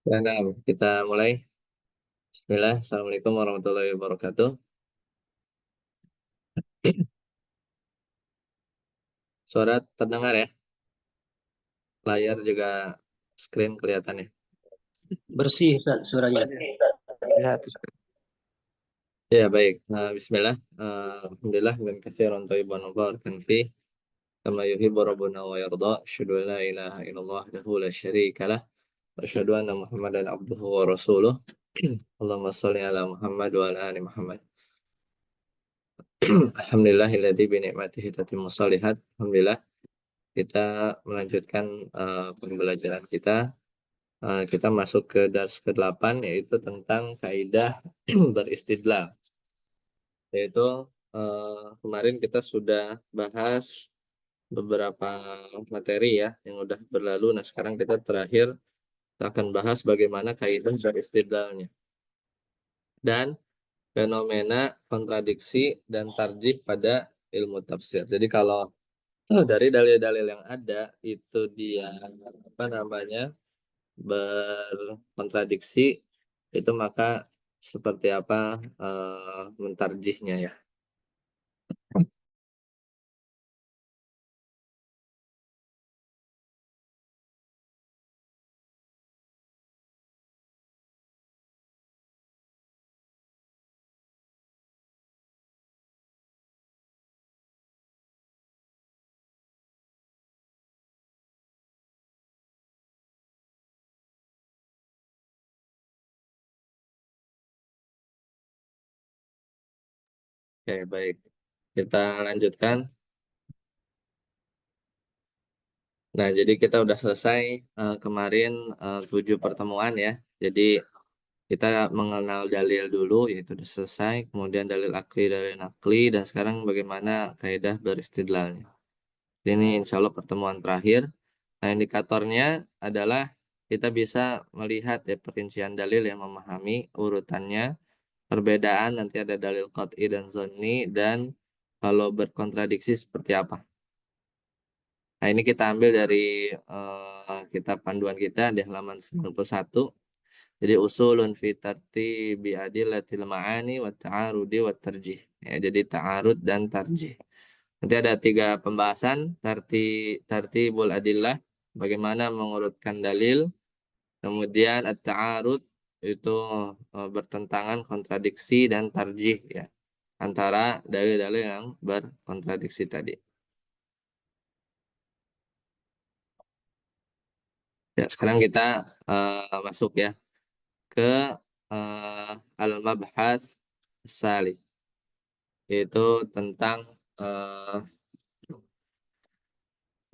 Nah, kita mulai. Bismillah. Assalamualaikum warahmatullahi wabarakatuh. Suara terdengar ya? Layar juga screen kelihatan ya? Bersih Ustaz, suaranya. Lihat. Ya, baik. Bismillah. Alhamdulillah dan katsiran thayyiban mubarakan fi kama yuhibbu rabbuna wa yarda. Asyhadu an la ilaha illallah wahdahu la syarika lah. Wa asyhadu anna Muhammadan abduhu wa rasuluh. Allahumma shalli ala Muhammad wa ala ali Muhammad. Alhamdulillahilladzi bi ni'matihi tatimmu shalihat. Alhamdulillah kita melanjutkan pembelajaran kita. Kita masuk ke dars ke-8 yaitu tentang kaidah beristidlal. Yaitu kemarin kita sudah bahas beberapa materi ya yang udah berlalu. Nah, sekarang kita terakhir kita akan bahas bagaimana kaidah beristidlalnya dan fenomena kontradiksi dan tarjih pada ilmu tafsir. Jadi kalau dari dalil-dalil yang ada itu dia apa namanya berkontradiksi, itu maka seperti apa mentarjihnya ya. Oke, baik. Kita lanjutkan. Nah, jadi kita udah selesai kemarin 7 pertemuan ya. Jadi kita mengenal dalil dulu, yaitu udah selesai. Kemudian dalil nakli, dan sekarang bagaimana kaidah beristidlalnya. Ini insya Allah pertemuan terakhir. Nah, indikatornya adalah kita bisa melihat ya perincian dalil yang memahami urutannya, perbedaan nanti ada dalil qat'i dan zonni, dan kalau berkontradiksi seperti apa. Nah, ini kita ambil dari kitab panduan kita di halaman 91. Jadi usulun fi tartibi adillatil ma'ani wa ta'arudi wa tarjih. Ya, jadi ta'arud dan tarjih. Nanti ada 3 pembahasan, tartibul adillah, bagaimana mengurutkan dalil, kemudian at-ta'arud itu bertentangan, kontradiksi, dan tarjih ya antara dalil-dalil yang berkontradiksi tadi. Ya, sekarang kita masuk ya ke al-mabhas salih, yaitu tentang eh,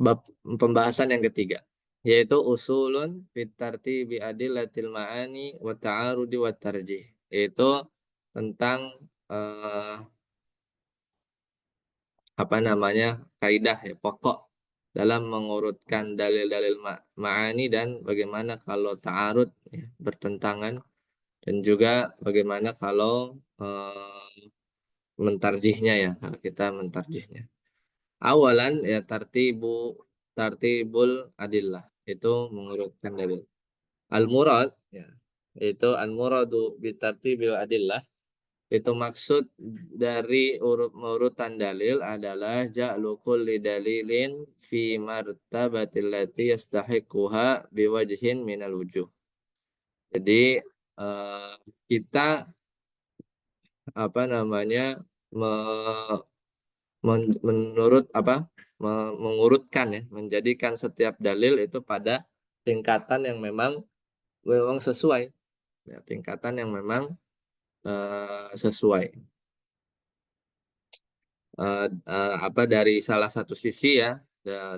bab pembahasan yang ketiga, yaitu usulun fit tartibi adillatil ma'ani wa ta'arudi wa tarjih, yaitu tentang eh, apa namanya kaidah ya pokok dalam mengurutkan dalil-dalil ma'ani dan bagaimana kalau ta'arud ya, bertentangan, dan juga bagaimana kalau mentarjihnya ya, kita mentarjihnya. Awalan ya tartibul adillah, itu mengurutkan dalil. Al-murad ya, itu al-muradu bitartibil adillah, itu maksud dari urutan dalil adalah ja'lu kulli dalilin fi martabatil lati yastahiquha biwajhin minal wujuh. Jadi eh, kita apa namanya me- menurut apa mengurutkan ya, menjadikan setiap dalil itu pada tingkatan yang memang memang sesuai ya, tingkatan yang memang sesuai apa dari salah satu sisi ya,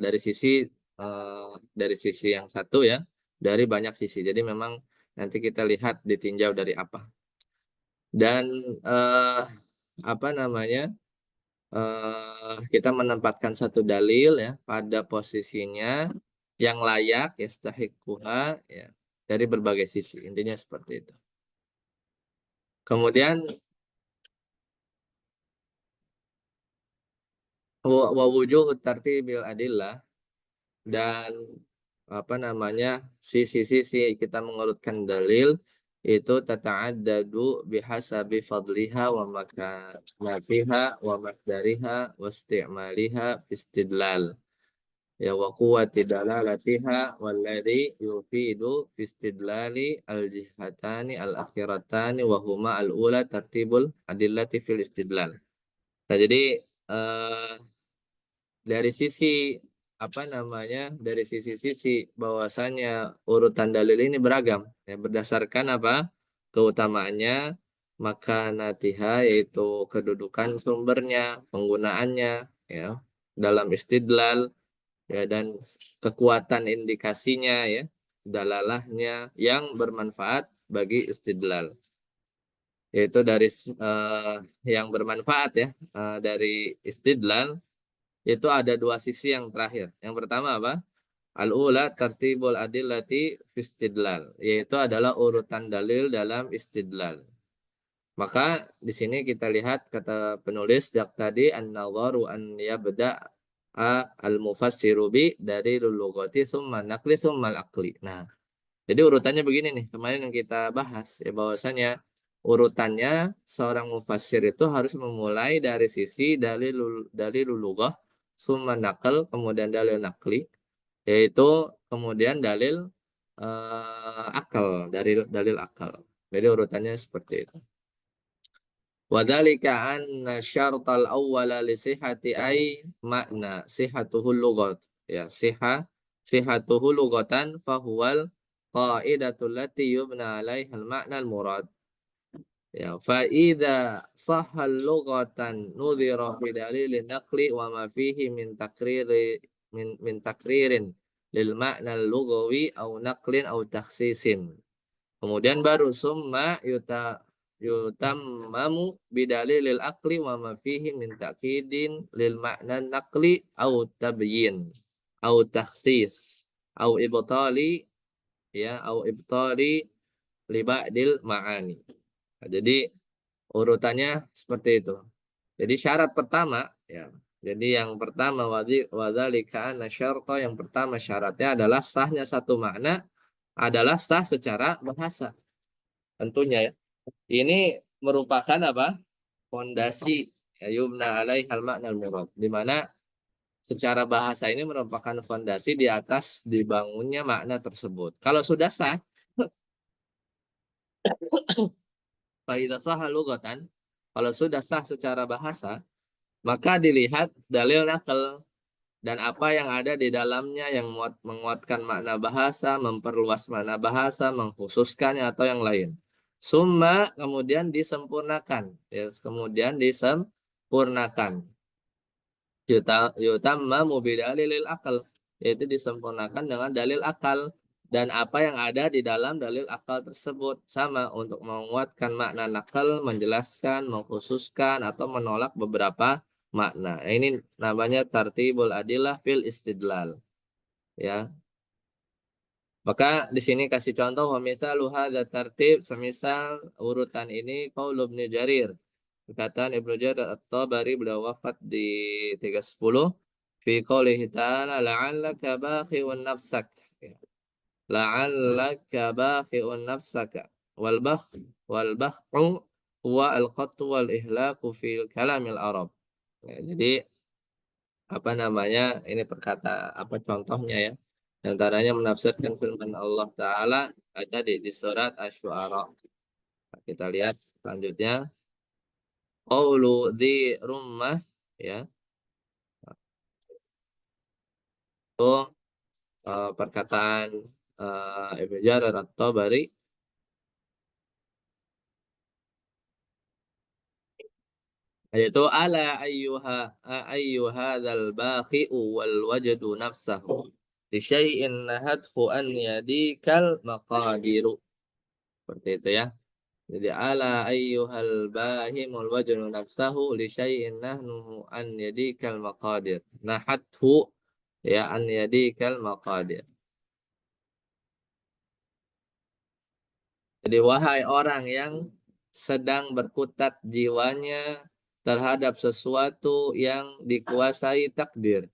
dari sisi dari sisi yang satu ya, dari banyak sisi. Jadi memang nanti kita lihat ditinjau dari apa, dan eh, apa namanya kita menempatkan satu dalil ya pada posisinya yang layak ya stahiquha ya dari berbagai sisi, intinya seperti itu. Kemudian wa wujuh tartibil adillah, dan sisi-sisi kita mengurutkan dalil itu tata'addadu bihasabi fadliha wa makanatiha wa masdariha wa isti'maliha fi istidlal. Ya wa quwwati dalalatiha walladhi yufidu fi istidlali al-jihatani al-akhiratani wa huma al-ula tartibul adillati fil istidlal. Nah, jadi eh, dari sisi dari sisi-sisi bahwasannya urutan dalil ini beragam ya, berdasarkan keutamaannya, maka natiha yaitu kedudukan sumbernya, penggunaannya ya dalam istidlal ya, dan kekuatan indikasinya ya, dalalahnya yang bermanfaat bagi istidlal, yaitu dari yang bermanfaat ya, dari istidlal itu ada dua sisi yang terakhir. Yang pertama apa? Al-ula tartibul adillati fi istidlal, yaitu adalah urutan dalil dalam istidlal. Maka di sini kita lihat kata penulis jak tadi an-nadharu an yabda al-mufassiru bi dari lughati summa naqli summa al-aqli. Nah, jadi urutannya begini nih, kemarin yang kita bahas ya, bahwasanya urutannya seorang mufassir itu harus memulai dari sisi dalil lughah, summa naql, kemudian dalil naqli, yaitu kemudian dalil akal, dari dalil akal. Jadi urutannya seperti itu. Wadzalika anna syartal awwala li sihhati ay makna sihhatuhu lughat. Ya, sihhatuhu lughatan fahuwal qaidatul lati yubna 'alaiha al-ma'na al-murad. Ya, fa idza sahha lughatan nudhira fi dalilin naqli wa ma fihi min takririn lil ma'na al-lughawi aw naqlin aw takhsisin. Kemudian baru summa yutammamu bidalilil akli wa ma fihi min ta'kidin lil ma'na naqli au tabyin au takhsis au ibtali ya au ibtali li ba'dil ma'ani. Nah, jadi urutannya seperti itu. Jadi syarat pertama ya. Jadi yang pertama wadzalika anna syarta, yang pertama syaratnya adalah sahnya satu makna adalah sah secara bahasa. Tentunya ya. Ini merupakan fondasi ya, yumna alaihal ma'nal murad, di mana secara bahasa ini merupakan fondasi di atas dibangunnya makna tersebut. Kalau sudah sah, faidah sah lugatan, kalau sudah sah secara bahasa, maka dilihat dalil nakal dan apa yang ada di dalamnya yang menguatkan makna bahasa, memperluas makna bahasa, mengkhususkannya atau yang lain. Summa kemudian disempurnakan, ya, kemudian disempurnakan. Yutammamu bidalilil akal, yaitu disempurnakan dengan dalil akal, dan apa yang ada di dalam dalil akal tersebut sama untuk menguatkan makna nakal, menjelaskan, mengkhususkan atau menolak beberapa makna. Ini namanya tartibul adillah fil istidlal ya. Maka di sini kasih contoh, wa misalu hadza tartib, semisal urutan ini qaul Ibnu Jarir. Perkataan Ibnu Jarir At-Tabari, beliau wafat di 310, fi qoulihi ta'ala la'allaka bakhi'un nafsak. Ya. La'allaka bakhi'un nafsaka. Wal bakhu huwa al-qattu wal ihlaku fil kalamil Arab. Ya, jadi ini contohnya ya. Di antaranya menafsirkan firman Allah Ta'ala ada di surat Asy-Syu'ara. Nah, kita lihat selanjutnya. Qaulu dzi rummah ya. Itu perkataan Ibnu Jarir At-Tabari, yaitu ala ayyuhadzal bakhi'u wal wajdu nafsahu li syai'in nahathu an yadikal maqadiru. Seperti itu ya. Jadi ala ayyuhal bahimul wajnu nafsahu li syai'in nahnu an yadikal maqadir. Nahathu ya an yadikal maqadir. Jadi wahai orang yang sedang berkutat jiwanya terhadap sesuatu yang dikuasai takdir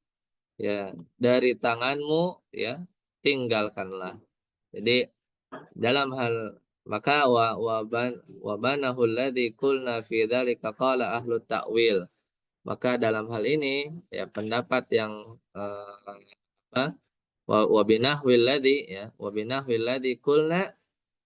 ya dari tanganmu ya, tinggalkanlah. Jadi dalam hal maka wa banahu alladhi qulna fi dzalika qala ahlu ta'wil. Maka dalam hal ini ya pendapat yang apa wa binahwil ladzi ya wa binahwil ladzi qulna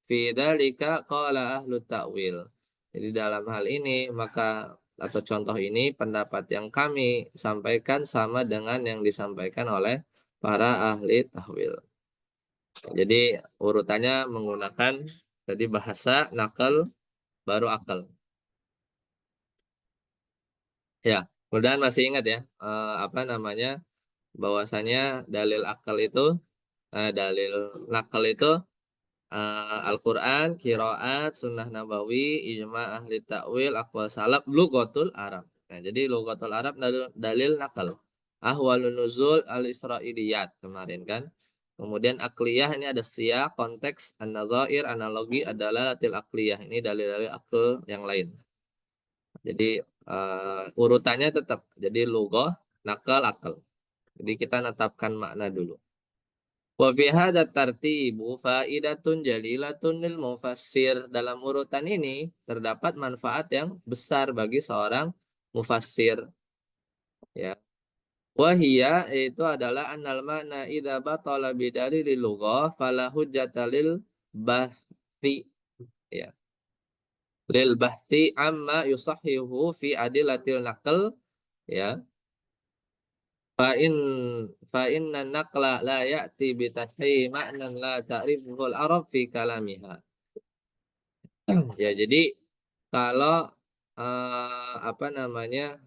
fi dzalika qala ahlu ta'wil. Jadi dalam hal ini maka atau contoh ini pendapat yang kami sampaikan sama dengan yang disampaikan oleh para ahli tahwil. Jadi urutannya menggunakan tadi bahasa, nakal, baru akal. Ya, mudah-mudahan masih ingat ya apa namanya bahwasanya dalil akal itu dalil nakal itu Al-Quran, Qiraat, Sunnah Nabawi, Ijma Ahli Ta'wil, Aqwal Salaf, Lughatul Arab. Nah, jadi Lughatul Arab dalil nakal. Ahwalun Nuzul Al-Israiliyat kemarin kan. Kemudian akliyah ini ada siyak, konteks, an-nazair, analogi adalah latil akliyah. Ini dalil-dalil akal yang lain. Jadi urutannya tetap. Jadi lughah, nakal, akal. Jadi kita netapkan makna dulu. Wa fi hadza tartibu faidatun jalilatun lil mufassir. Dalam urutan ini terdapat manfaat yang besar bagi seorang mufassir ya. Wahia itu adalah annal makna idza batala bidalilil lughah fala hujjata lil bahthi ya. Lil bahthi amma yusahhihu fi adilatil naql ya. Fa in fa inna naqla la ya'ti bi tashih ma'nan la ta'rifuhu al-arab fi kalamiha. Ya, jadi kalau apa namanya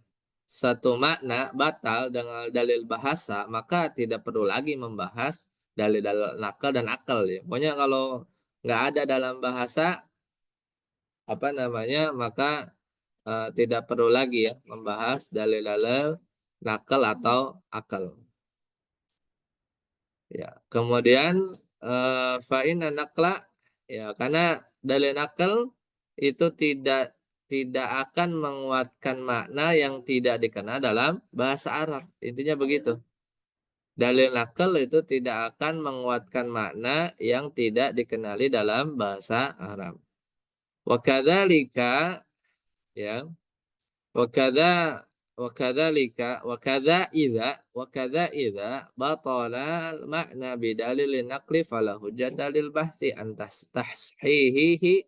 satu makna batal dengan dalil bahasa, maka tidak perlu lagi membahas dalil-dalil nakal dan akal ya. Pokoknya kalau nggak ada dalam bahasa apa namanya, maka tidak perlu lagi ya membahas dalil-dalil nakal atau akal. Ya, kemudian fa'in nakla ya karena dalil nakal itu tidak akan menguatkan makna yang tidak dikenal dalam bahasa Arab. Intinya begitu. Dalil nakal itu tidak akan menguatkan makna yang tidak dikenali dalam bahasa Arab. Wa kadzalika ya Wakadha wakadha idza batala makna bidalil naqli fala hujjata lil bahsi an tashihihi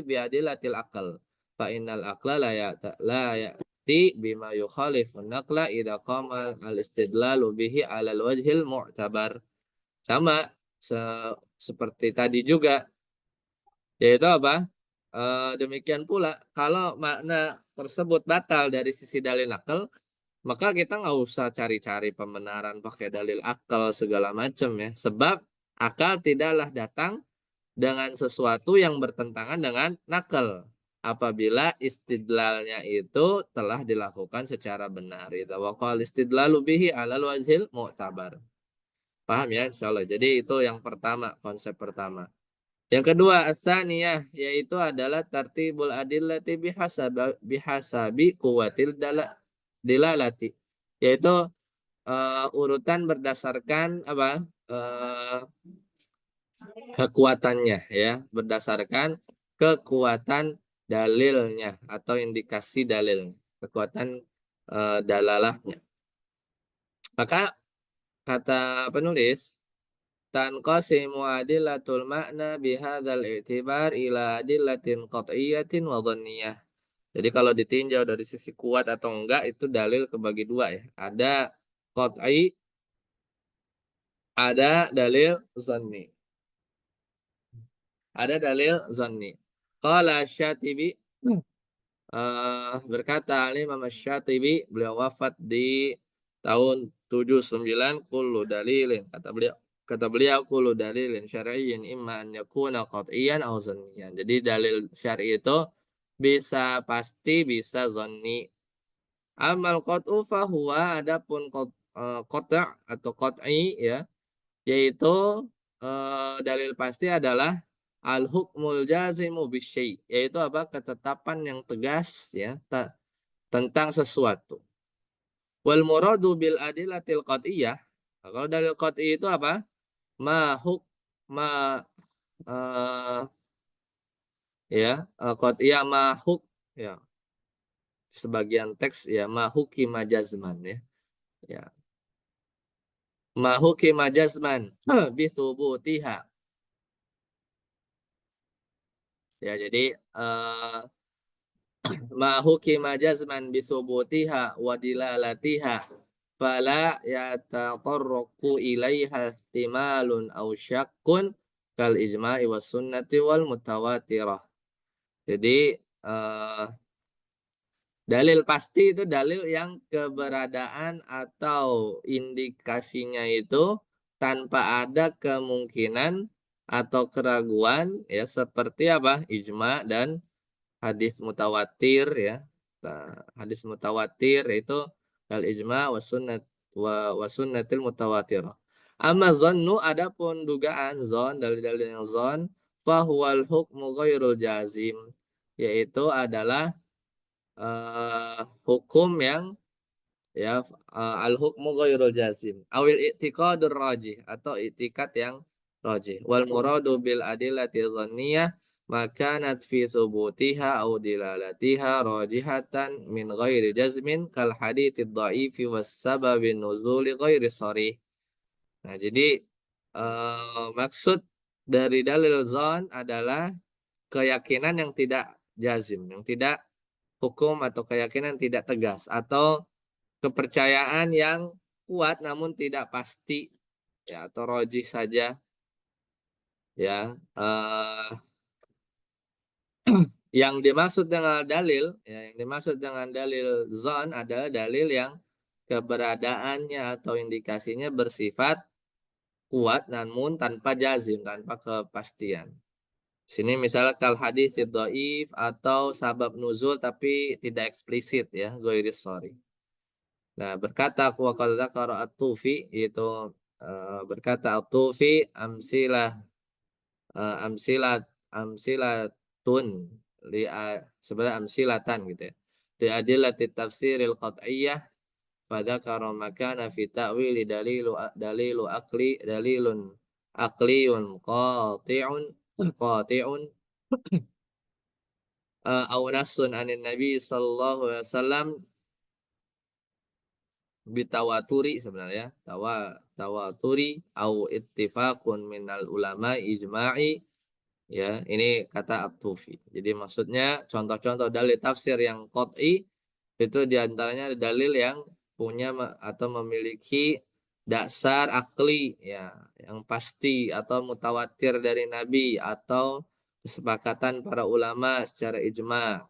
biadilatil aql fa innal aqla la ya'ti bima yukhalifu naqla idza qama al istidlalu bihi ala al wajhil mu'tabar. Sama seperti tadi juga, yaitu apa? Demikian pula kalau makna tersebut batal dari sisi dalil akal, maka kita nggak usah cari-cari pembenaran pakai dalil akal segala macam ya. Sebab akal tidaklah datang dengan sesuatu yang bertentangan dengan nakal apabila istidlalnya itu telah dilakukan secara benar. Itu waqal istidlalu bihi alal wajhil mu'tabar. Paham ya, insyaallah. Jadi itu yang pertama, konsep pertama. Yang kedua, asaniyah, yaitu adalah tartibul adillati bihasabi kuwatil dilalati. Yaitu urutan berdasarkan apa? Kekuatannya ya, berdasarkan kekuatan dalilnya atau indikasi dalilnya, kekuatan dalalahnya. Maka kata penulis tanqasimu adillatul makna bihadzal i'tibar ila adillatin qat'iyatin wa dhanniyah. Jadi kalau ditinjau dari sisi kuat atau enggak itu dalil kebagi dua ya. Ada qat'i, ada dalil zanni. Ada dalil zanni. Qala Syatibi berkata Imam Syatibi, beliau wafat di tahun 79 kullu dalilin kata beliau kullu dalilin syar'iyyin imma an yakuna qat'iyan aw zanniyan. Jadi dalil syar'i itu bisa pasti bisa zanni. Amal qat'u fa huwa adapun qat' atau qat'i ya yaitu dalil pasti adalah al hukmul jazimu bisyai yaitu apa ketetapan yang tegas ya tentang sesuatu. Wal muradu bil adilatil qat'iyah Nah, kalau dalil qat'i itu apa? Ma huk ma eee, ya, qat'iyah ma huk ya, sebagian teks ya ma hukima jazman ya. Ya, ma hukima jazman bi thubutiha. Ya, jadi ma hukima jazman bi thubutiha wa dilalatiha fala yatatarraqu ilaiha ihtimalun aw syakkun kal ijma'i was sunnati wal mutawatirah. Jadi dalil pasti itu dalil yang keberadaan atau indikasinya itu tanpa ada kemungkinan atau keraguan ya, seperti apa? Ijma dan hadis mutawatir ya. Nah, hadis mutawatir itu al ijma wa sunnat wa sunnatil mutawatirah. Amma zannu, adapun dugaan zon, dalil-dalil yang zon, fahuwal hukmu ghairul jazim, yaitu adalah hukum yang ya, al hukmu ghairul jazim awil i'tiqadur rajih, atau i'tikad yang rajih, wal muradu bil adillati dhanniyah makanat fi subutiha aw dilalatiha rajihatan min ghairi jazmin kal haditsid dha'ifi was sababin nuzuli ghairi sharih. Nah, jadi maksud dari dalil zon adalah keyakinan yang tidak jazim, yang tidak, hukum atau keyakinan tidak tegas, atau kepercayaan yang kuat namun tidak pasti ya, atau rojih saja ya. Yang dimaksud dengan dalil ya, yang dimaksud dengan dalil zon adalah dalil yang keberadaannya atau indikasinya bersifat kuat namun tanpa jazim, tanpa kepastian. Sini misalnya kal hadis dhaif atau sabab nuzul tapi tidak eksplisit ya, ghairi sharih. Nah, berkata wa qad dzakara at-Tufi, itu berkata at-Tufi amsilah, amsilat amsilatun sebenarnya amsilatan gitu ya. Di adillati tafsiril qat'iyyah pada makana fi ta'wili dalilu dalilun aqliyun qati'un qati'un aw nassun anin nabi sallallahu alaihi wasallam bitawaturi, sebenarnya tawaturi au ittifaqun minal ulama ijma'i ya, ini kata At-Tufi. Jadi maksudnya contoh-contoh dalil tafsir yang qat'i itu diantaranya dalil yang punya atau memiliki dasar akli ya, yang pasti atau mutawatir dari Nabi atau kesepakatan para ulama secara ijma'.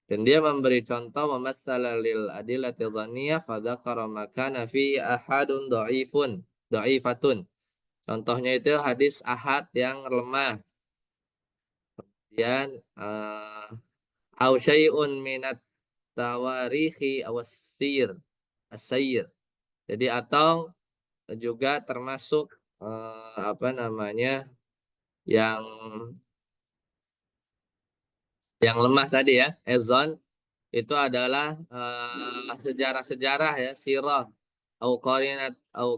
Dan dia memberi contoh mematsala lil adillati dhanniyah fadzakara makana fi ahadun dhaifatun. Contohnya itu hadis ahad yang lemah. Kemudian au syai'un minat tawarikhi awassir as-sayr. Jadi atau juga termasuk apa namanya, yang lemah tadi ya, ezon, itu adalah sejarah-sejarah ya, sirah au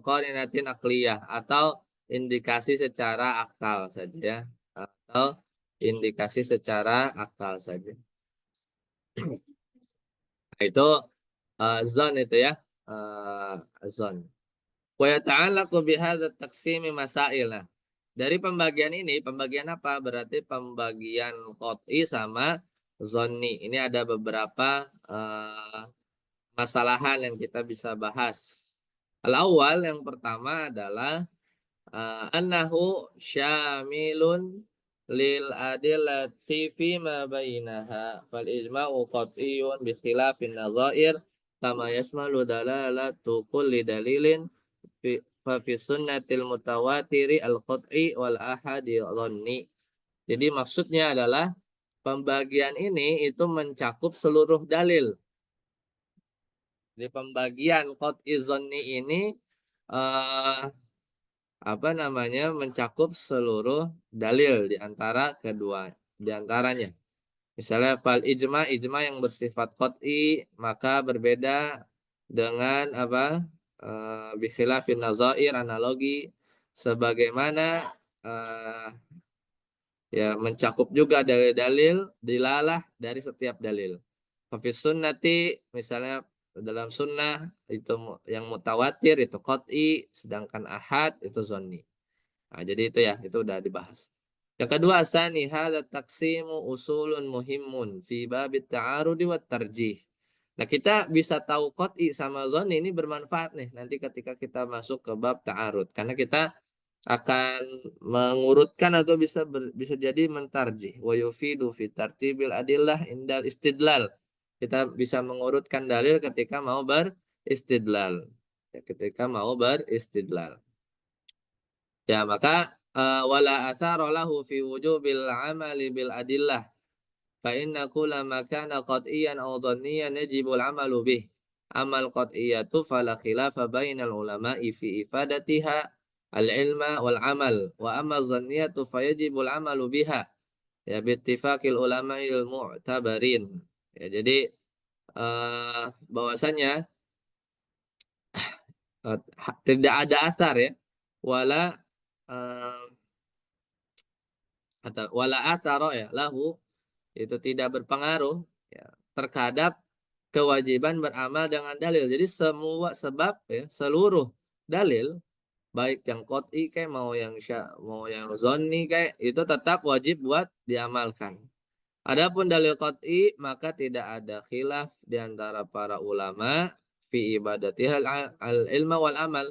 qarinatin akliyah, atau indikasi secara akal saja ya, atau indikasi secara akal saja. Nah, itu zon itu ya, zon. Wa yata'allaqu bihadza taqsimi masail. Nah, dari pembagian ini, pembagian apa? Berarti pembagian qat'i sama zonni. Ini ada beberapa masalahan yang kita bisa bahas. Al-awwal, yang pertama adalah annahu syamilun lil adillati fi ma bainaha fal ijma'u qat'iyyun bi khilafin nadha'ir kama yasmalu dalalatu kulli dalilin fa fi sunnatil mutawatiri al qat'i wal ahadi dhanni. Jadi maksudnya adalah pembagian ini itu mencakup seluruh dalil. Di pembagian qat'i dhanni ini eh, apa namanya, mencakup seluruh dalil di antara di antaranya. Misalnya fal ijma yang bersifat qat'i maka berbeda dengan apa? bi khilafin nazair analogi sebagaimana eh, ya mencakup juga dalil-dalil dilalah dari setiap dalil. Fafis sunnati misalnya dalam sunnah itu yang mutawatir itu qat'i, sedangkan ahad itu zonni. Nah, jadi itu ya, itu udah dibahas. Yang kedua, asani hadza taqsimu usulun muhimun fi babit ta'arudi wat tarjih. Nah, kita bisa tahu qat'i sama zonni ini bermanfaat nih nanti ketika kita masuk ke bab ta'arud. Karena kita akan mengurutkan atau bisa jadi mentarjih wa yufidu fi tartibil adillah indal istidlal. Kita bisa mengurutkan dalil ketika mau beristidlal. Ya, ketika mau beristidlal. Ya, maka wala asara lahu fi wujubil amali bil adillah. Fa inna kulla ma kana qat'iyan aw dhanniyan yajibu al-'amalu bih. Amal qat'iyatu fala khilafa bainal ulama'i fi ifadatiha al-ilma wal amal wa amma dhanniyatu fayajibu al-'amalu biha ya bittifaqil ulama'il mu'tabarin. Ya, jadi bahwasanya tidak ada asar ya wala eh, atau wala asaro ya lahu itu tidak berpengaruh ya, terhadap kewajiban beramal dengan dalil. Jadi semua sebab ya, seluruh dalil baik yang qot'i kayak mau yang zonni kayak itu tetap wajib buat diamalkan. Adapun dalil qot'i maka tidak ada khilaf di antara para ulama fi ibadatihal al ilma wal amal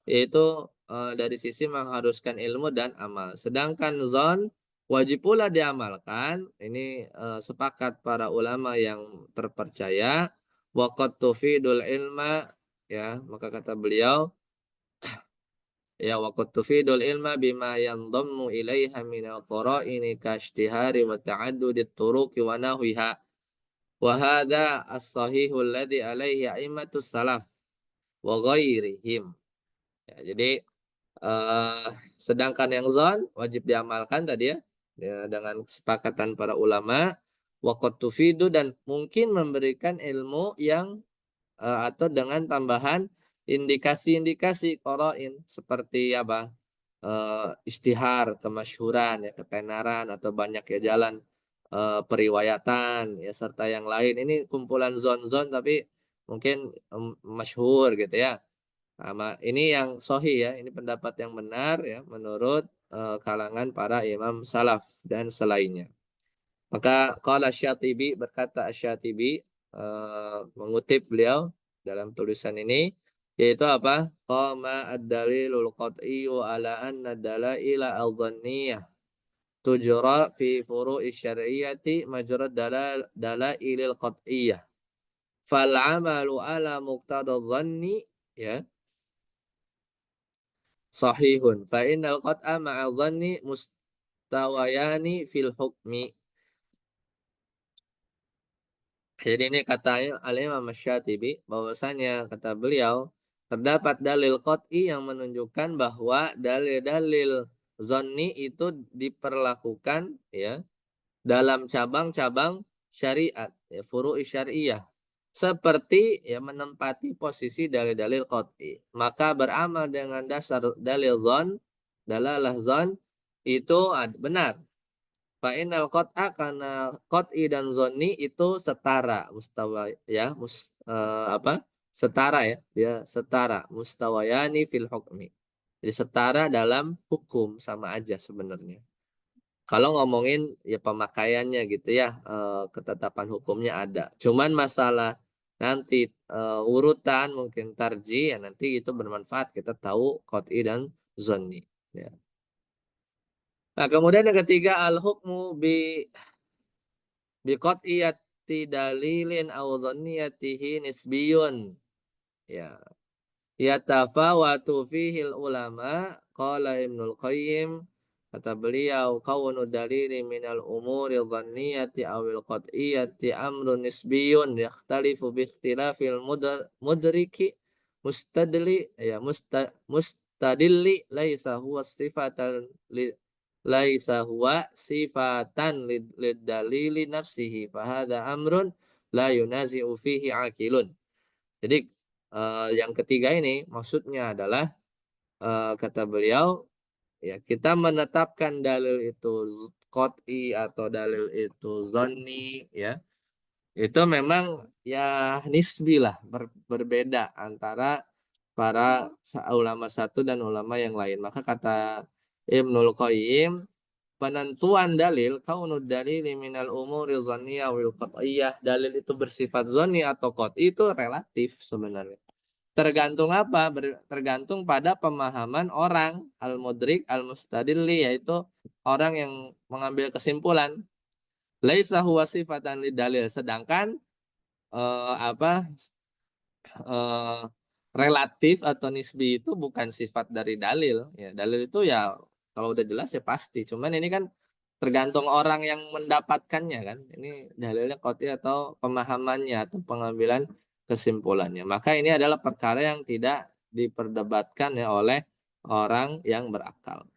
yaitu dari sisi mengharuskan ilmu dan amal. Sedangkan zon wajib pula diamalkan. Ini sepakat para ulama yang terpercaya. Waqat tufidul ilma ya maka kata beliau ya waqat tufidul ilma bima yandammu ilaiha min al-qara'ini kashtihari wa ta'addudit turuqi wa nahwiha wa hadha as-sahihu alladhi alaihi a'immatus salaf wa ghairihim. Ya, jadi sedangkan yang zon wajib diamalkan tadi ya, dengan kesepakatan para ulama waqat tufidu dan mungkin memberikan ilmu yang atau dengan tambahan indikasi-indikasi qarain seperti apa istihar, kemasyhuran ya, ketenaran atau banyak ya jalan periwayatan ya serta yang lain. Ini kumpulan zon-zon tapi mungkin masyhur gitu ya. Ini yang sohi ya, ini pendapat yang benar ya menurut kalangan para imam salaf dan selainnya. Maka qala Syatibi berkata Syatibi mengutip beliau dalam tulisan ini yaitu apa? Qama ad-dalilul qat'iyyu ala anna dalaila al-dhanniyah tujra fi furu'i syar'iyyati majra dalailil qat'iyyah. Fal 'amalu ala muqtada dhanni ya sahihun fa innal qat'a ma'a dhanni mustawayani fil hukmi. Jadi ini katanya Al-Imam Syatibi bahwasanya kata beliau terdapat dalil qat'i yang menunjukkan bahwa dalil-dalil zonni itu diperlakukan ya dalam cabang-cabang syariat ya furu'i syariah seperti ya menempati posisi dalil-dalil qat'i. Maka beramal dengan dasar dalil zon, dalalah zon itu benar. Fa'inal qat'a karena qat'i dan zonni itu setara mustawa ya apa? Setara ya, dia setara mustawayani fil hukmi. Jadi setara dalam hukum sama aja sebenarnya. Kalau ngomongin ya pemakaiannya gitu ya, ketetapan hukumnya ada. Cuman masalah nanti urutan mungkin tarji ya nanti itu bermanfaat kita tahu qat'i dan zonni. Ya. Nah, kemudian yang ketiga al-hukmu biqat'iyati dalilin aw dhanniyatihi nisbiyun. Ya. Yatafawatu fihil ulama qala Ibnul Qayyim kata beliau kaunu dalili minal umuri dhanniyati awil qat'iyati amrun nisbiyun yakhtalifu bi ikhtilafil mudriki mustadli ya mustadilli laisa huwa sifatan laisa huwa sifatan lidalili nafsihi fahada amrun la yunazi'u fihi akilun. Jadi yang ketiga ini maksudnya adalah, kata beliau, ya kita menetapkan dalil itu qot'i atau dalil itu zonni ya, itu memang ya nisbi lah, berbeda antara para ulama satu dan ulama yang lain. Maka kata Ibnul Qayyim, penentuan dalil kaunud dalili minal umuri dhanniyah wal qat'iyyah, dalil itu bersifat zonni atau qat'i itu relatif sebenarnya. Tergantung apa? Tergantung pada pemahaman orang al-mudrik al-mustadilli, yaitu orang yang mengambil kesimpulan. Laisa huwa sifatan lidalil, sedangkan apa eh, relatif atau nisbi itu bukan sifat dari dalil ya. Dalil itu ya kalau udah jelas ya pasti, cuman ini kan tergantung orang yang mendapatkannya kan, ini dalilnya qot'i atau pemahamannya atau pengambilan kesimpulannya. Maka ini adalah perkara yang tidak diperdebatkan ya oleh orang yang berakal.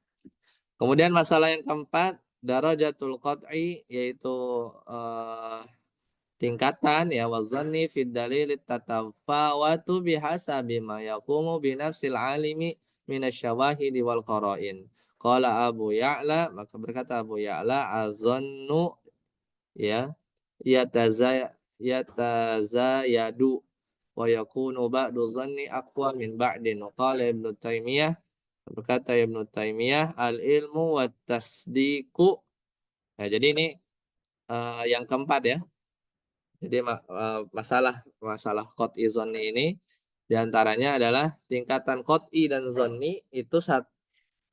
Kemudian masalah yang keempat, darajatul qot'i, yaitu eh, tingkatan ya wazanni fid dalil tatafawatu bihasabi ma yaqumu bi nafsil alimi minasyawahidi wal qara'in. Qala Abu Ya'la, maka berkata Abu Ya'la, azannu ya yatazayadu wa yakunu ba'du zanni aqwa min ba'din. Qala Ibnu Taimiyah, berkata Ibnu Taimiyah, al ilmu wat tasdiqu. Nah, jadi ini yang keempat ya. Jadi masalah masalah qot'i zonni ini diantaranya adalah tingkatan qot'i dan zonni itu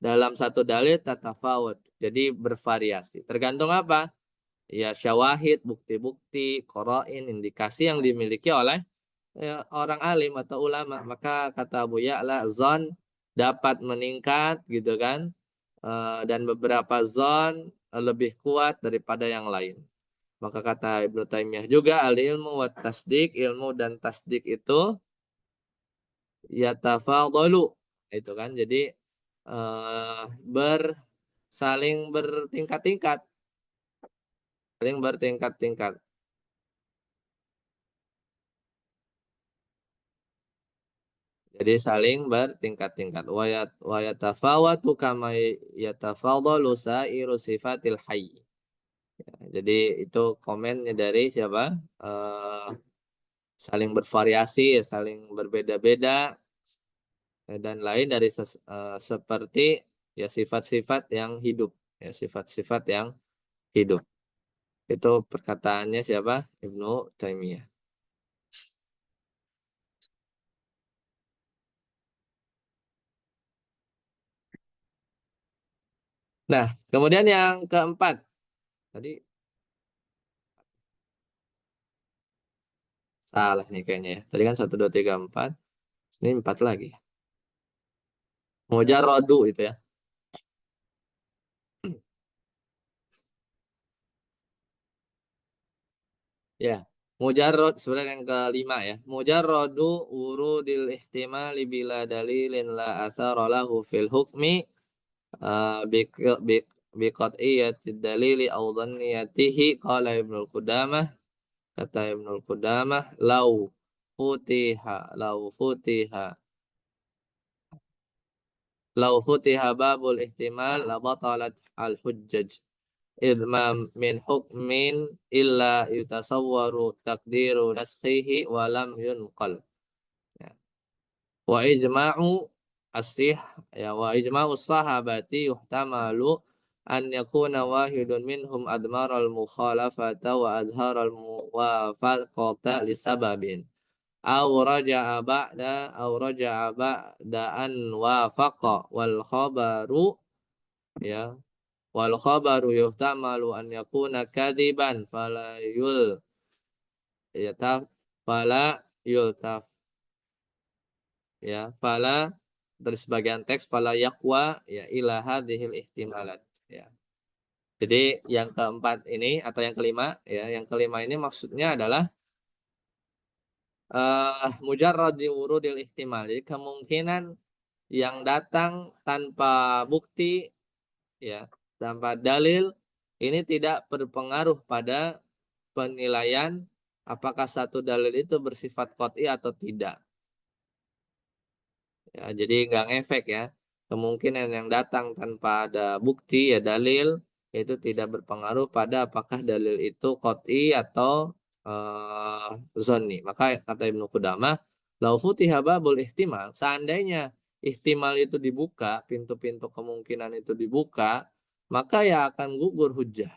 dalam satu dalil tatafawut. Jadi bervariasi. Tergantung apa? Ya syawahid, bukti-bukti, qara'in, indikasi yang dimiliki oleh ya, orang alim atau ulama. Maka kata Abu Ya'la, zon dapat meningkat gitu kan. Dan beberapa zon lebih kuat daripada yang lain. Maka kata Ibnu Taimiyah juga, al ilmu wa tasdik, ilmu dan tasdik itu yatafadalu, itu kan. Jadi eh, ber saling bertingkat-tingkat, saling bertingkat-tingkat. Jadi saling bertingkat-tingkat. Wa yatafawatu kama yatafadalu sairu sifatil hayy. Jadi itu komennya dari siapa? Eh, Saling bervariasi, saling berbeda-beda, dan lain dari seperti ya sifat-sifat yang hidup, ya sifat-sifat yang hidup. Itu perkataannya siapa? Ibnu Taimiyah. Nah, kemudian yang keempat tadi salah nih kayaknya ya. Tadi kan satu dua tiga empat, ini empat lagi. Mujarrodu itu ya. Ya, mujarrod sebenarnya yang kelima ya. Mujarrodu urudil ihtimali bila dalilin la asara lahu fil hukmi biqat'iyyatid dalili aw dhanniyatihi. Qala Ibnu Qudamah, kata Ibnu Qudamah, lau futiha babul ihtimal la batalat al hujjaj idma min hukmin illa yutasawwaru takdiru naskhihi wa lam yunqal. Ya. Wa ijma'u asih ya wa ijma'u sahabati yuhtamalu an yakuna wahidun minhum admaral mukhalafata wa azharal muwafaqata lisababin aw raja'a ba'da an wafaqa ya wal khabaru yuhtamalu an yakuna kadiban yata fala yultaf fala, dari sebagian teks fala yakwa ya ila hadhil ihtimalat ya. Jadi yang keempat ini atau yang kelima ya, yang kelima ini maksudnya adalah mujarrad wurudil ihtimal. Jadi kemungkinan yang datang tanpa bukti ya, tanpa dalil, ini tidak berpengaruh pada penilaian apakah satu dalil itu bersifat qot'i atau tidak. Ya, jadi nggak ngefek ya. Kemungkinan yang datang tanpa ada bukti ya dalil itu tidak berpengaruh pada apakah dalil itu qot'i atau zonni. Maka kata Ibnu Qudamah, lau futiha babul ihtimal, seandainya ihtimal itu dibuka, pintu-pintu kemungkinan itu dibuka, maka ya akan gugur hujjah.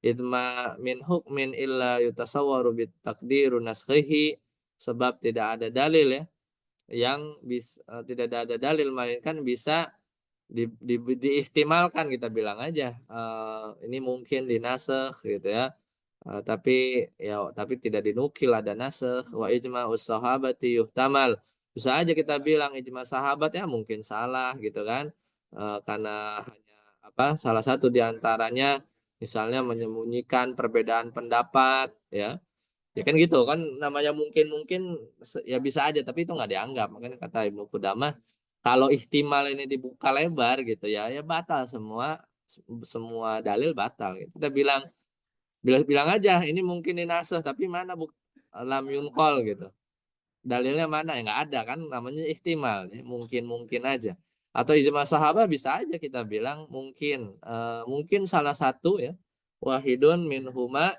Idma min hukmin illa yutasawwaru bit takdiru naskhihi, sebab tidak ada dalil ya yang tidak ada dalil melainkan bisa diihtimalkan, kita bilang aja ini mungkin dinasakh gitu ya. Tapi tidak dinukil ada nasakh. Wa ijma'us sahabati yuhtamal, bisa aja kita bilang ijma sahabat ya mungkin salah gitu kan. Karena hanya salah satu diantaranya misalnya menyembunyikan perbedaan pendapat ya. Ya kan gitu kan, namanya mungkin mungkin ya bisa aja tapi itu nggak dianggap. Makanya kata Ibnu Qudamah, kalau ihtimal ini dibuka lebar gitu ya ya batal semua, semua dalil batal gitu. Kita bilang bilang bilang aja ini mungkin dinasah tapi mana lam yunkol gitu, dalilnya mana ya nggak ada kan, namanya ihtimal ya, mungkin mungkin aja. Atau ijma sahabat bisa aja kita bilang mungkin mungkin salah satu ya, wahidun minhuma,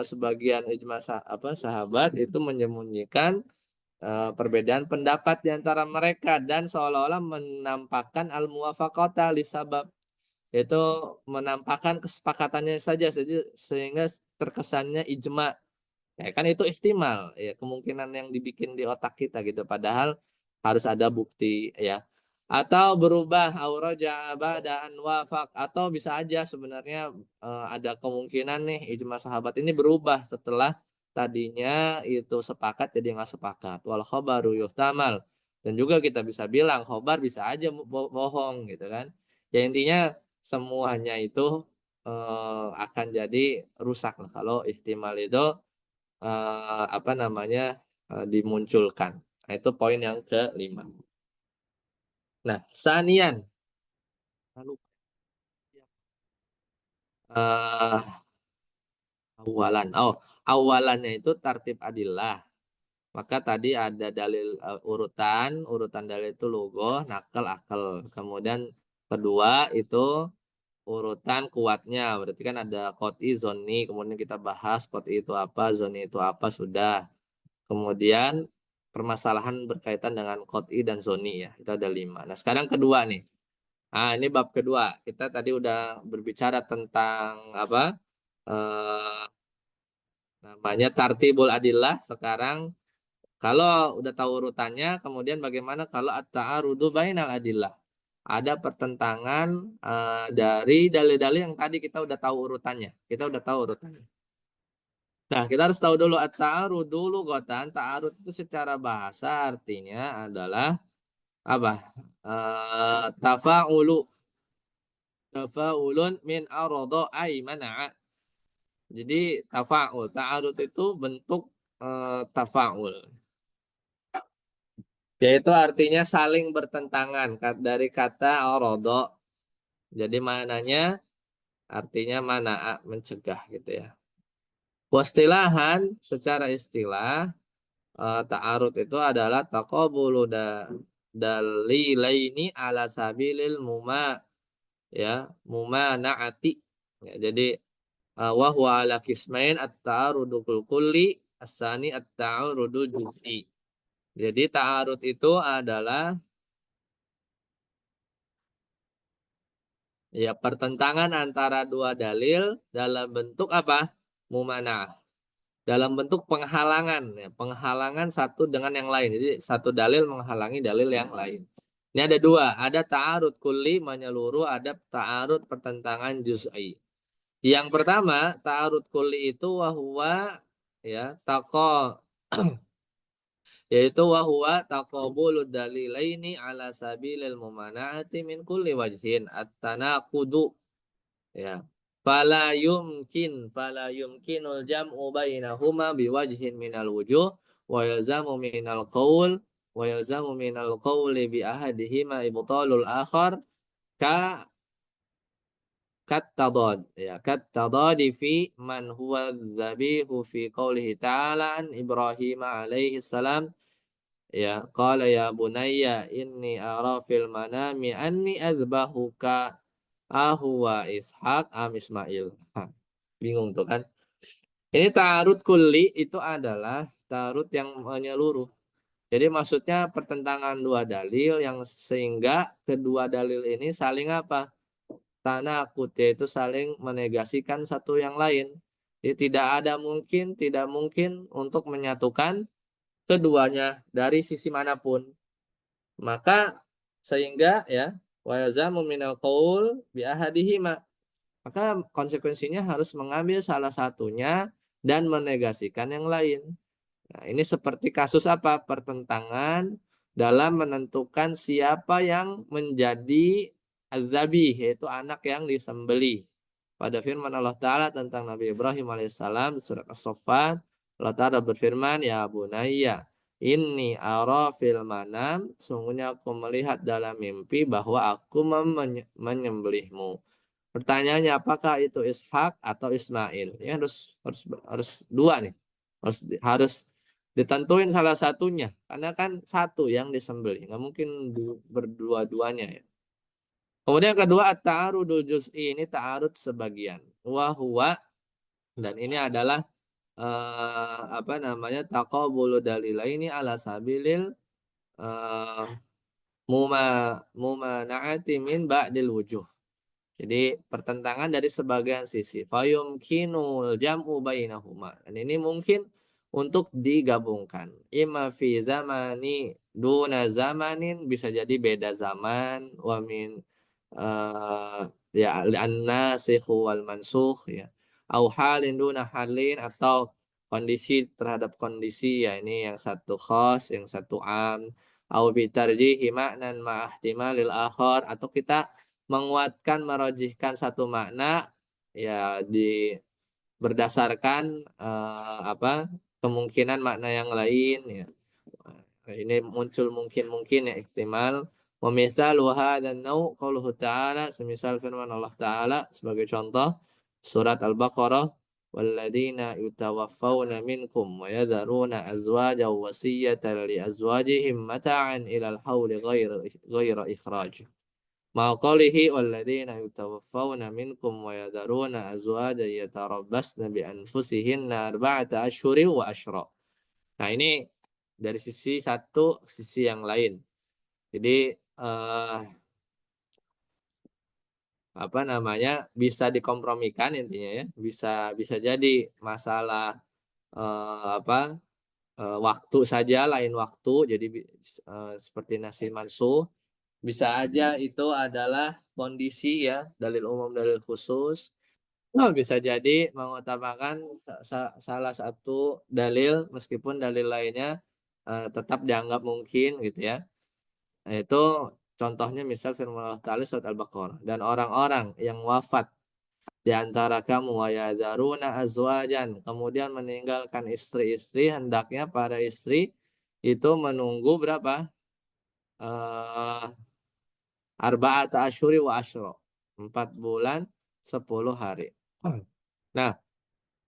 sebagian ijma sahabat itu menyembunyikan perbedaan pendapat di antara mereka dan seolah-olah menampakkan al muwafaqata li sabab, yaitu menampakkan kesepakatannya saja sehingga terkesannya ijma. Ya kan itu ihtimal ya, kemungkinan yang dibikin di otak kita gitu, padahal harus ada bukti ya. Atau berubah auraja ba'daan wafak, atau bisa aja sebenarnya ada kemungkinan nih ijma sahabat ini berubah setelah tadinya itu sepakat jadi nggak sepakat. Wal khobaru yuhtamal, dan juga kita bisa bilang khobar bisa aja bohong gitu kan. Ya intinya semuanya itu akan jadi rusak lah kalau ihtimal itu dimunculkan. Nah, itu poin yang kelima. Nah, sanian. Lalu awalan. Oh, awalannya itu tartib adillah. Maka tadi ada dalil urutan dalil itu logoh, nakal, akal. Kemudian kedua itu urutan kuatnya. Berarti kan ada qot'i, zonni. Kemudian kita bahas qot'i itu apa, zonni itu apa sudah. Kemudian permasalahan berkaitan dengan qot'i dan zoni ya. Itu ada 5. Nah sekarang kedua nih. Ah ini bab kedua. Kita tadi udah berbicara tentang apa? Eh, Namanya tartibul adillah. Sekarang kalau udah tahu urutannya, kemudian bagaimana kalau at-ta'arudu bainal adillah? Ada pertentangan dari dalil-dalil yang tadi kita udah tahu urutannya. Kita udah tahu urutannya. Nah, kita harus tahu dulu at-ta'arud dulu gotan. Ta'arud itu secara bahasa artinya adalah apa? Tafa'ulu. Tafa'ulun min arodo ay mana'a. Jadi tafa'ul. Ta'arud itu bentuk tafa'ul. Yaitu artinya saling bertentangan dari kata arodo. Jadi maknanya artinya mana'a, mencegah gitu ya. Wastilahan secara istilah ta'arud itu adalah taqabulu dalilaini ala sabilil ya mumana'ati ya, jadi wa huwa ala kismain at-ta'arudul kulli asani at-ta'arudul juz'i. Jadi ta'arud itu adalah ya pertentangan antara dua dalil dalam bentuk apa? Mumana'ah, dalam bentuk penghalangan ya, penghalangan satu dengan yang lain. Jadi satu dalil menghalangi dalil yang lain. Ini ada dua, ada ta'arud kulli menyeluruh, ada ta'arud pertentangan juz'i. Yang pertama ta'arud kulli itu wahwa ya yaitu wahwa taqabulud dalilaini ala sabilil mumana'ati min kulli wajhin at-tanaqudu ya. Fala yumkinul jam'u bainahuma biwajhin minal wujuh wa yalzamu minal qaul wa yalzamu minal qauli bi ahadihima ibtalul akhar ka kattadad ya, kattadad fi man huwa dzabihu fi qaulihi ta'ala an Ibrahim alaihi salam ya, qala ya bunayya inni ara fil manami anni adzbahuka ahuwa Ishak am Ismail. Hah, bingung tuh kan. Ini ta'arud kulli itu adalah ta'arud yang menyeluruh. Jadi maksudnya pertentangan dua dalil yang sehingga kedua dalil ini saling apa? Tanakut, yaitu saling menegasikan satu yang lain. Jadi tidak mungkin untuk menyatukan keduanya dari sisi manapun. Maka sehingga ya wa yazamu minal qaul bi ahadihima. Maka konsekuensinya harus mengambil salah satunya dan menegasikan yang lain. Nah, ini seperti kasus apa? Pertentangan dalam menentukan siapa yang menjadi az-zabih, yaitu anak yang disembelih. Pada firman Allah Ta'ala tentang Nabi Ibrahim alaihissalam, surat As-Saffat, Allah Ta'ala berfirman, ya bunayya, inni ara fil manam, sungguhnya aku melihat dalam mimpi bahwa aku menyembelihmu. Pertanyaannya apakah itu Ishak atau Ismail? Ya harus dua nih. Harus ditentuin salah satunya karena kan satu yang disembelih, nggak mungkin berdua-duanya ya. Kemudian yang kedua at-ta'arudul juz'i, ini ta'arud sebagian. Wa huwa, dan ini adalah apa namanya, taqabulu dalilaini ala sabilil eh mumana'ati min ba'dil wujuh. Jadi pertentangan dari sebagian sisi. Fayumkinul jam'u bainahuma. Dan ini mungkin untuk digabungkan. Imma fi zamani duna zamanin, bisa jadi beda zaman. Wa min ya an-nasikh wal mansukh ya. Au halin duna halin, atau kondisi terhadap kondisi, ya ini yang satu khas, yang satu am. Au bitarjihi ma'nan ma'ahtimalil akhar, atau kita menguatkan merojihkan satu makna ya berdasarkan apa kemungkinan makna yang lain ya. Ini muncul mungkin ya ihtimal. Wa misalu hadzal nau qauluhu ta'ala, semisal firman Allah Ta'ala sebagai contoh surat Al-Baqarah, walladzina yutawaffawna minkum wa yadharuna azwajan wasiyatan li azwajihim mata'an ilal hauli ghaira ikhraj. Maqalihi walladzina yutawaffawna minkum wa yadharuna azwajan yatarabbasna bi anfusihinna arba'ata asyhurin wa asyra. Nah, ini dari sisi yang lain. Jadi apa namanya, bisa dikompromikan intinya ya. Bisa bisa jadi masalah apa waktu saja, lain waktu. Jadi seperti nasi mansuh. Bisa aja itu adalah kondisi ya, dalil umum dalil khusus. Oh, bisa jadi mengutamakan salah satu dalil meskipun dalil lainnya tetap dianggap mungkin gitu ya. Itu contohnya misal firman Allah Ta'ala surat Al-Baqarah. Dan orang-orang yang wafat di antara kamu wa yazaruna azwajan, kemudian meninggalkan istri-istri, hendaknya para istri itu menunggu berapa? Eh arba'ata asyuri wa asyra. 4 bulan 10 hari. Nah,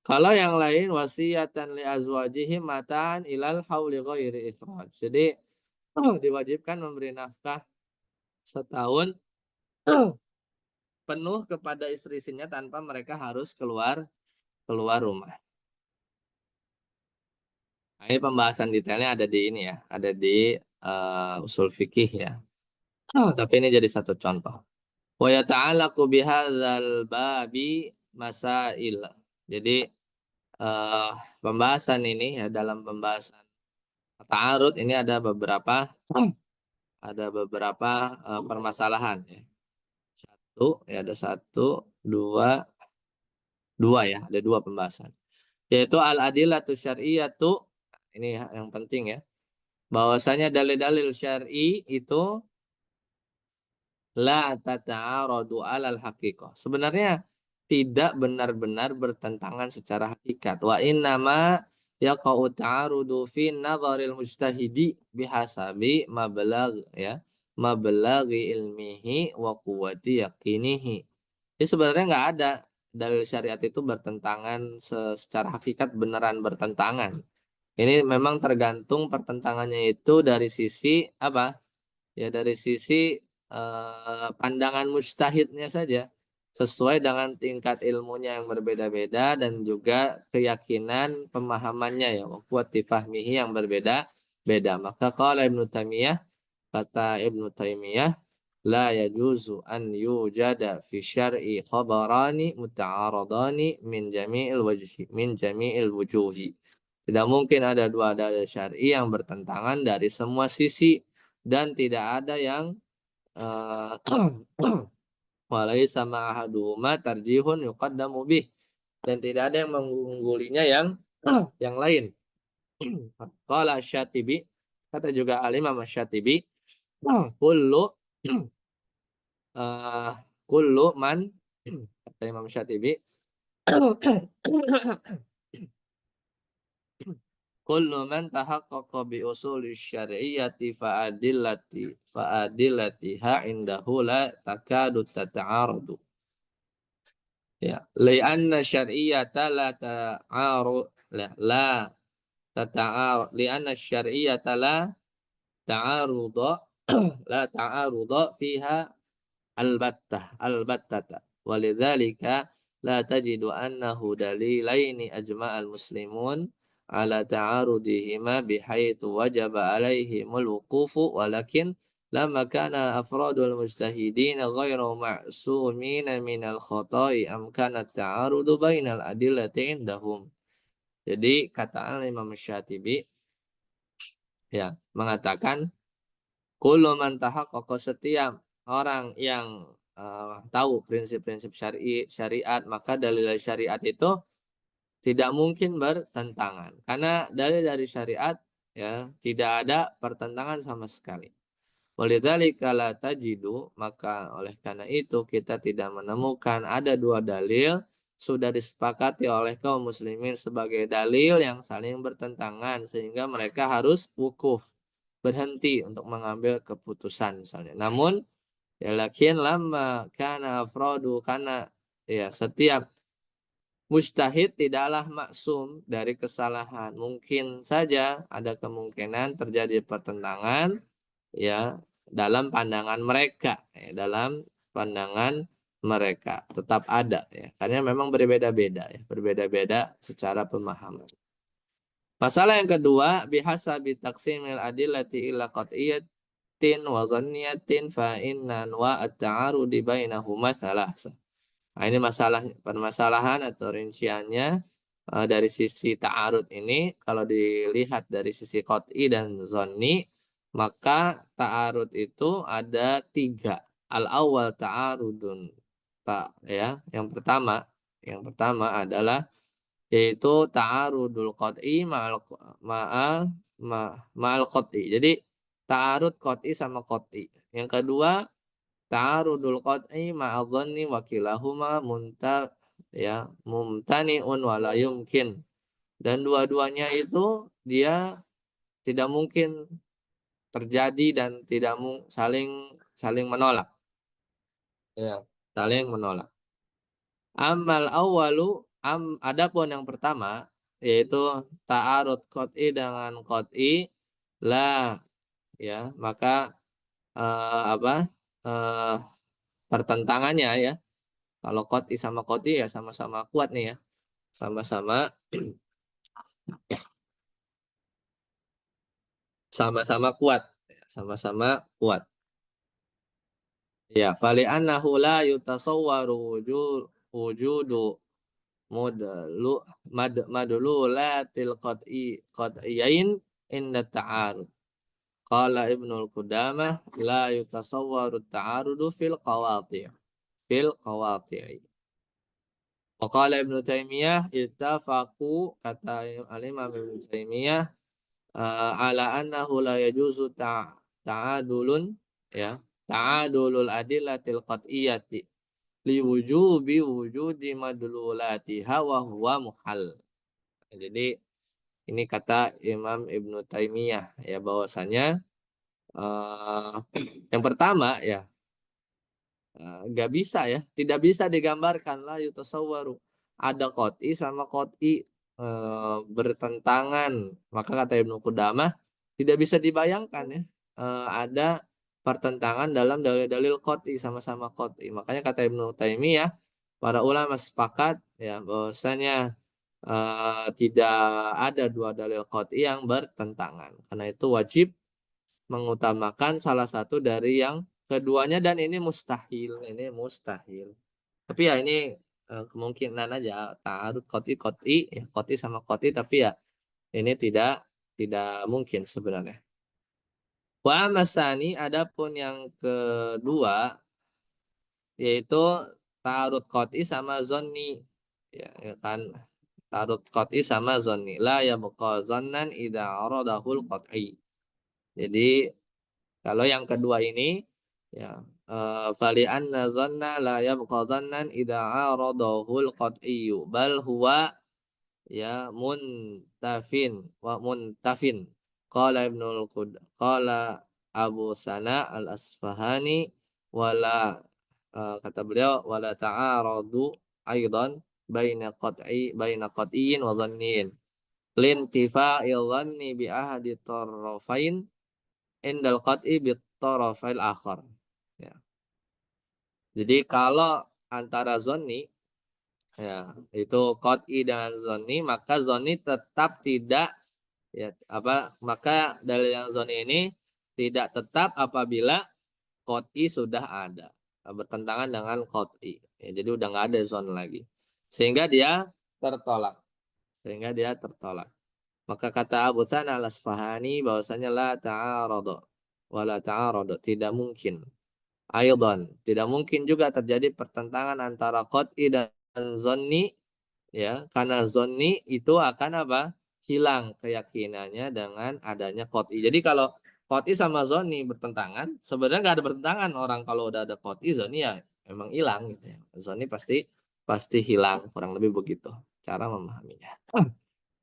kalau yang lain wasiatan li azwajihim mataan ilal hauli ghairi ikhraj. Jadi diwajibkan memberi nafkah setahun penuh kepada istri-istrinya tanpa mereka harus keluar keluar rumah. Nah, ini pembahasan detailnya ada di ini ya, ada di usul fikih ya. Tapi ini jadi satu contoh. Wa yata'allaqu bihadzal babi masail. Jadi eh, pembahasan ini ya, dalam pembahasan ta'arud ini ada beberapa permasalahan ya. Ada satu, dua, dua ya, ada dua pembahasan. Yaitu al-adillatu syar'iyyatu, ini yang penting ya. Bahwasanya dalil-dalil syar'i itu la tata'aradu alal haqiqah. Sebenarnya tidak benar-benar bertentangan secara hakikat. Wa innama yaqa'u ta'arudu fi nadharil mujtahidi bihasabi mablaghi ilmihi wa quwwati yaqinihi. Jadi sebenarnya nggak ada dalil syariat itu bertentangan secara hakikat, beneran bertentangan. Ini memang tergantung pertentangannya itu dari sisi apa? Ya dari sisi pandangan mujtahidnya saja. Sesuai dengan tingkat ilmunya yang berbeda-beda dan juga keyakinan pemahamannya ya. Kuwati fahmihi yang berbeda-beda. Maka qala Ibnu Taimiyah, kata Ibnu Taimiyah, la yajuzu an yujada fi syar'i khabarani muta'aradani min jami'il wujuhi. Tidak mungkin ada dua dalil syar'i yang bertentangan dari semua sisi dan tidak ada yang eh, walaysa ma'ahaduhuma tarjihun yuqaddamu bih, dan tidak ada yang mengunggulinya yang lain. Qala Syatibi, kata juga Al-Imam Syatibi, kullu eh, kullu man, kata Imam Syatibi, kullu man tahaqqaqa bi usuli syar'iyyati fa'adillatiha indahu la takadu tata'aradu. Ya, li'anna syar'iyyata la ta'aru la tata'arud li'anna syar'iyyata la ta'aruda la ta'aruda fiha albattata walidzalika la tajidu annahu dalilaini ajma'al muslimun ala ta'arudihima bihaitsu wajaba alaihimul wuqufu walakin lama kana afradul mujtahidin ghairu ma'sumin minal khata'i amkana ta'arudu bainal adillati indahum. Jadi kata Imam Syatibi ya mengatakan kullu man tahaqqaqa, setiap orang yang tahu prinsip-prinsip syariat, maka dalil dari syariat itu tidak mungkin bertentangan. Karena dalil dari syariat ya tidak ada pertentangan sama sekali. Walidzalika la tajidu, maka oleh karena itu kita tidak menemukan ada dua dalil sudah disepakati oleh kaum muslimin sebagai dalil yang saling bertentangan sehingga mereka harus wukuf, berhenti untuk mengambil keputusan misalnya. Namun ya lakin lama karena afrodu, karena ya setiap mujtahid tidaklah maksum dari kesalahan. Mungkin saja ada kemungkinan terjadi pertentangan ya dalam pandangan mereka, ya, dalam pandangan mereka tetap ada ya, karena memang berbeda-beda ya, berbeda-beda secara pemahaman. Masalah yang kedua, bihasabi taqsimil adillati ila qat'iyatin wa dhanniyatin fa inna wa at-ta'arudi bainahuma salah. Nah, ini masalah permasalahan atau rinciannya dari sisi ta'arud ini, kalau dilihat dari sisi qat'i dan zonni, maka ta'arud itu ada tiga. Al-awwal ta'arudun ya. Yang pertama adalah yaitu ta'arudul qat'i ma'al qat'i. Jadi ta'arud qat'i sama qat'i. Yang kedua ta'arudul qat'i ma'adh-dhanni wa kilahuma ya mumtani'un wa la yumkin. Dan dua-duanya itu dia tidak mungkin terjadi dan tidak saling saling menolak. Ya, saling menolak. Amal awalu adapun yang pertama yaitu ta'arud qat'i dengan qat'i la, ya maka apa eh, pertentangannya ya, kalau qat'i sama qat'i ya sama-sama kuat nih ya, sama-sama sama-sama kuat, sama-sama kuat. Ya, fali annahu la yutasawwaru wujudu mudlu madlulatil qat'iyain inda ta'arud. Qala Ibnul Qudamah la yutasawwaru ta'arudu fil qawati'. Wa qala Ibnu Taimiyah ittafaqu, kata Al-Imam Ibnu Taimiyah ala annahu la yajuzu ta'adulun ya ta'adulul adillatil qat'iyyati li wujudi madlulatiha wa huwa muhal. Jadi ini kata Imam Ibnu Taimiyah ya, bahwasanya uh, yang pertama ya nggak bisa ya, tidak bisa digambarkan lah yutasawwaru ada qat'i sama qat'i. bertentangan, maka kata Ibnu Qudamah tidak bisa dibayangkan ya, ada pertentangan dalam dalil-dalil qot'i, sama-sama qot'i. Makanya kata Ibnu Taimiyah, para ulama sepakat ya bahwasanya tidak ada dua dalil qot'i yang bertentangan. Karena itu wajib mengutamakan salah satu dari yang keduanya, dan ini mustahil, ini mustahil. Tapi ya ini kemungkinan aja ta'arud qot'i qot'i ya, qot'i sama qot'i, tapi ya ini tidak mungkin sebenarnya. Wa masani, adapun yang kedua yaitu ta'arud qot'i sama zonni, ya, ya kan, ta'arud qot'i sama zonni, la yabqa zannan idza aradahul qot'i. Jadi kalau yang kedua ini ya, fali anna zanna la yabqa zannan idza aradahul qot'i, bal huwa ya muntafin. Qala Ibnul Qud qala Abu Sana Al-Asfahani wala, kata beliau, wala ta'aradu aidan baina qat'iyyin wa dhanniyin lintifa'il dhanni bi ahadi tarafain indal qat'i bit tarafail akhar, ya. Jadi kalau antara zonni ya itu qat'i dengan zonni, maka zonni tetap tidak, ya apa, maka dalil yang zoni ini tidak tetap apabila qot'i sudah ada, bertentangan dengan qot'i ya, jadi udah nggak ada zon lagi, sehingga dia tertolak, maka kata Abu Sana al-Asfahani bahwasanya la ta'aradu wala ta'aradu, tidak mungkin, aydan tidak mungkin juga terjadi pertentangan antara qot'i dan zonni, ya, karena zonni itu akan apa, hilang keyakinannya dengan adanya qot'i. Jadi kalau qot'i sama zonni bertentangan, sebenarnya nggak ada bertentangan, orang kalau udah ada qot'i, zonni ya emang hilang gitu ya, zonni pasti pasti hilang, kurang lebih begitu cara memahaminya.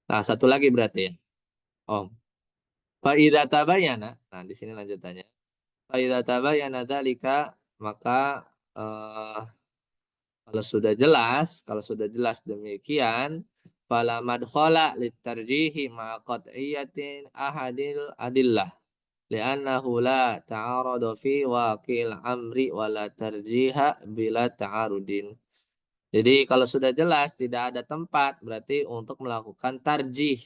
Nah satu lagi berarti ya, oh, fa idza tabayyana, nah di sini lanjutannya, fa idza tabayyana dzalika, maka eh, kalau sudah jelas demikian, fala madkhala litarjihi ma qat'iyatin ahadil adillah li'annahu la ta'arada fi waqil amri wala tarjiha bila ta'arudin. Jadi kalau sudah jelas tidak ada tempat berarti untuk melakukan tarjih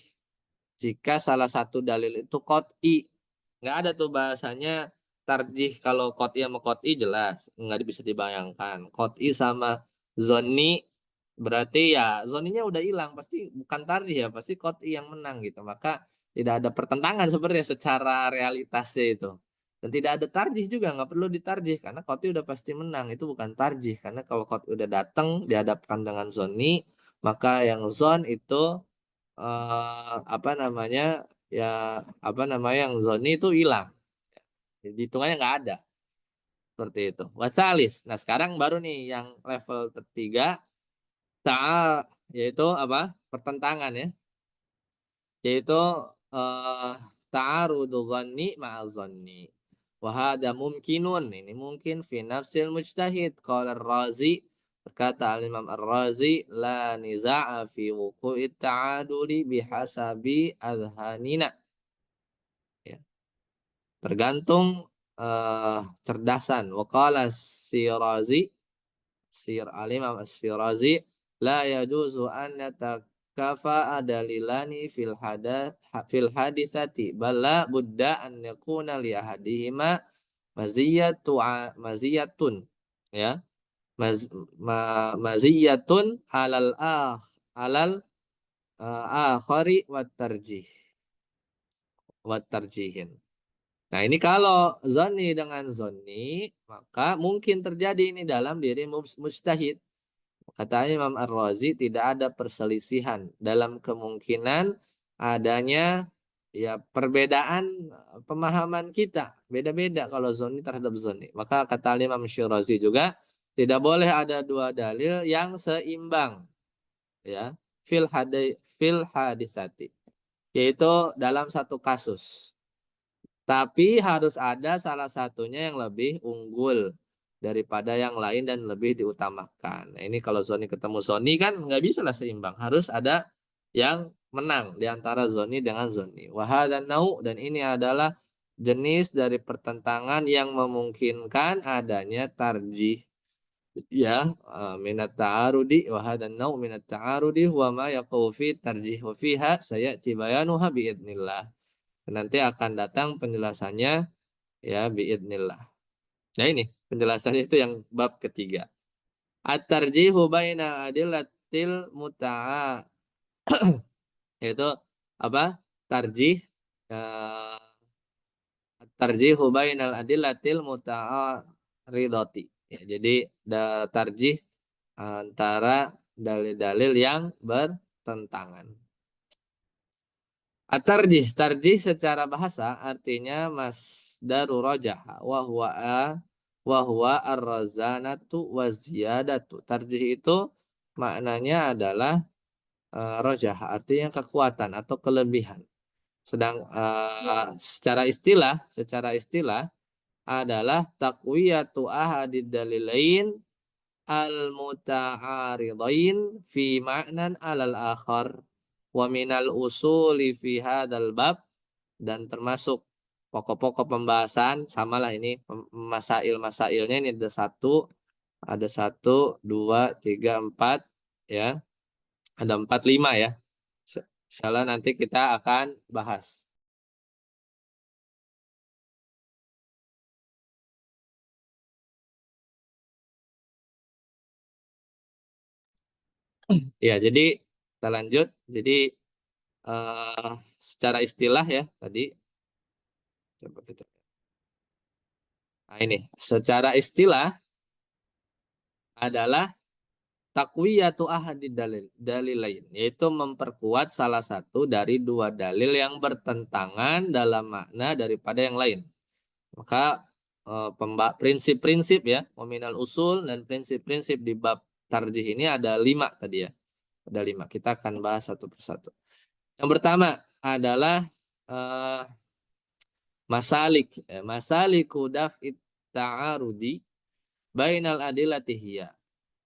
jika salah satu dalil itu qat'i. Nggak ada tuh bahasanya tarjih, kalau qat'i sama qat'i jelas nggak bisa dibayangkan. Qat'i sama zonni berarti ya zoninya udah hilang, pasti bukan tarjih ya, pasti qat'i yang menang gitu. Maka tidak ada pertentangan sebenarnya secara realitasnya itu. Dan tidak ada tarjih juga, nggak perlu ditarjih karena qat'i udah pasti menang, itu bukan tarjih. Karena kalau qat'i udah datang dihadapkan dengan zonni, maka yang zon itu apa namanya ya, apa namanya, yang zoni itu hilang, jadi hitungannya nggak ada, seperti itu. Wasalis, nah sekarang baru nih yang level ketiga, yaitu apa, pertentangan ya, yaitu eh, ta'arudu dhanni ma'a dhanni wa hadza mumkinun, ini mungkin fi nafsil mujtahid. Qala ar-Razi, berkata al-Imam ar-Razi, la niza'a fi wuqu'it ta'aduli bihasabi adhanina, ya, tergantung cerdasan. Waqala Sirazi, Al-Imam As-Sirazi, la yajuzu an yatakafa dalilani fil hadisati bal la budda an yakuna li ahadihima maziyatun, ya, maziyatun alal akhari wat tarjihin. Nah ini kalau zoni dengan zoni, maka mungkin terjadi ini dalam diri mujtahid. Katanya Imam Ar-Razi, tidak ada perselisihan dalam kemungkinan adanya ya perbedaan pemahaman kita. Beda-beda kalau zoni terhadap zoni. Maka kata Imam Syirazi juga, tidak boleh ada dua dalil yang seimbang ya fil hadisati, yaitu dalam satu kasus. Tapi harus ada salah satunya yang lebih unggul daripada yang lain dan lebih diutamakan. Nah, ini kalau Sony ketemu Sony kan nggak bisa lah seimbang. Harus ada yang menang di antara zonni dengan zonni. Wa hadzan nau', dan ini adalah jenis dari pertentangan yang memungkinkan adanya tarjih ya, minat ta'arudi wa hadan nau' minat ta'arudi wa ma yaqau fi tarjih wa fiha sayati bayanuha biidznillah. Nanti akan datang penjelasannya ya biidznillah. Nah ini penjelasannya itu yang bab ketiga. At-tarjihu baina adillatil muta'a, yaitu apa? Tarjih eh, tarjihu bainal adillatil muta'aridati. Ya, jadi tarjih antara dalil-dalil yang bertentangan. At-tarjih, tarjih secara bahasa artinya masdaru rajaha wa huwa ar-razanatu wa ziyadatu. Tarjih itu maknanya adalah rajaha, artinya kekuatan atau kelebihan. Sedang secara istilah adalah taqwiyatu ahadid dalilain al-muta'aridain fi ma'nan alal akhar wa minal usuli fi hadal bab, dan termasuk pokok-pokok pembahasan samalah ini masail-masailnya ini ada satu dua tiga empat ya, ada empat lima ya. Insyaallah nanti kita akan bahas. Ya, jadi kita lanjut. Jadi secara istilah ya tadi, coba kita. Nah, ini secara istilah adalah takwiyatu ahadid dalil lain, yaitu memperkuat salah satu dari dua dalil yang bertentangan dalam makna daripada yang lain. Maka prinsip-prinsip ya, nominal usul dan prinsip-prinsip di bab tarjih ini ada 5 tadi ya. Ada 5. Kita akan bahas satu persatu. Yang pertama adalah eh, masaliku daf'it ta'arudi bainal adillati hiya.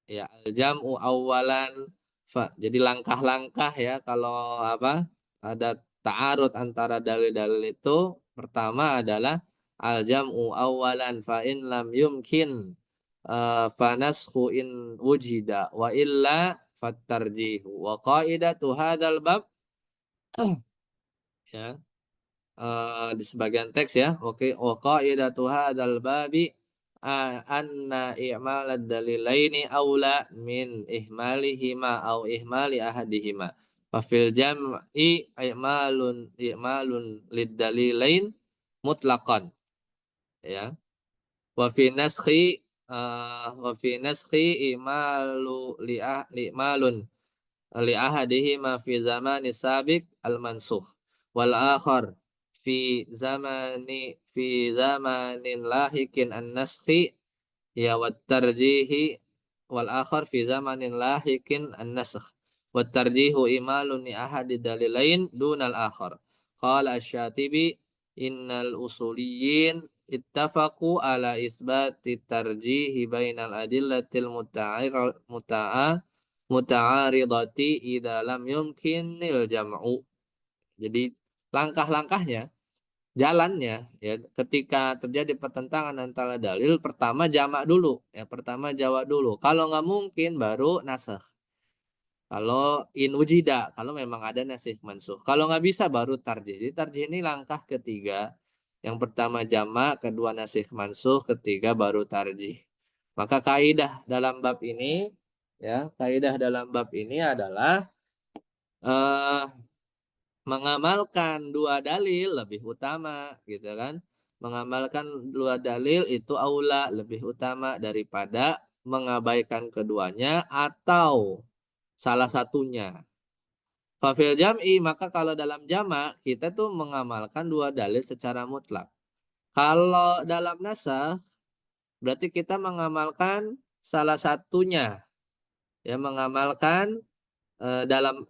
Ya, al-jam'u awalan jadi langkah-langkah ya kalau apa ada ta'arud antara dalil-dalil itu, pertama adalah al-jam'u awalan fa in lam yumkin fanasku in wujida wa illa fattarjihu wa qaidatu hadzal bab ya, di sebagian teks ya. Oke, wa qaidatu hadzal babi anna i'malad dalilaini aula min ihmalihima au ihmali ahadihima. Wa fil jam'i i'malun lid dalilain mutlaqan ya. Wa fi naskhi imalu li'malun li ahadihima fi zamani sabiq al mansukh wal akhar fi zamanin lahikin an naskhi ya wat tarjihi wal akhar fi zamanin lahikin an nasakh wat tarjihu imalun li ahadi dalilain dunal akhar. Qala asy-Syatibi innal usuliyin ittafaqu ala isbati tarjihi bainal adillatil muta'aridati idza lam yumkinil jam'u. Jadi langkah-langkahnya, jalannya ya, ketika terjadi pertentangan antara dalil, pertama jamak dulu ya, pertama jawab dulu. Kalau nggak mungkin baru nasakh. Kalau in wujida, kalau memang ada nasih mansuh. Kalau nggak bisa baru tarjih. Jadi tarjih ini langkah ketiga. Yang pertama jamak, kedua nasih mansuh, ketiga baru tarjih. Maka kaidah dalam bab ini ya, kaidah dalam bab ini adalah eh, mengamalkan dua dalil lebih utama gitu kan. Mengamalkan dua dalil itu aula, lebih utama daripada mengabaikan keduanya atau salah satunya. Fafil jam'i, maka kalau dalam jamak kita tuh mengamalkan dua dalil secara mutlak. Kalau dalam nasakh berarti kita mengamalkan salah satunya. Ya, mengamalkan dalam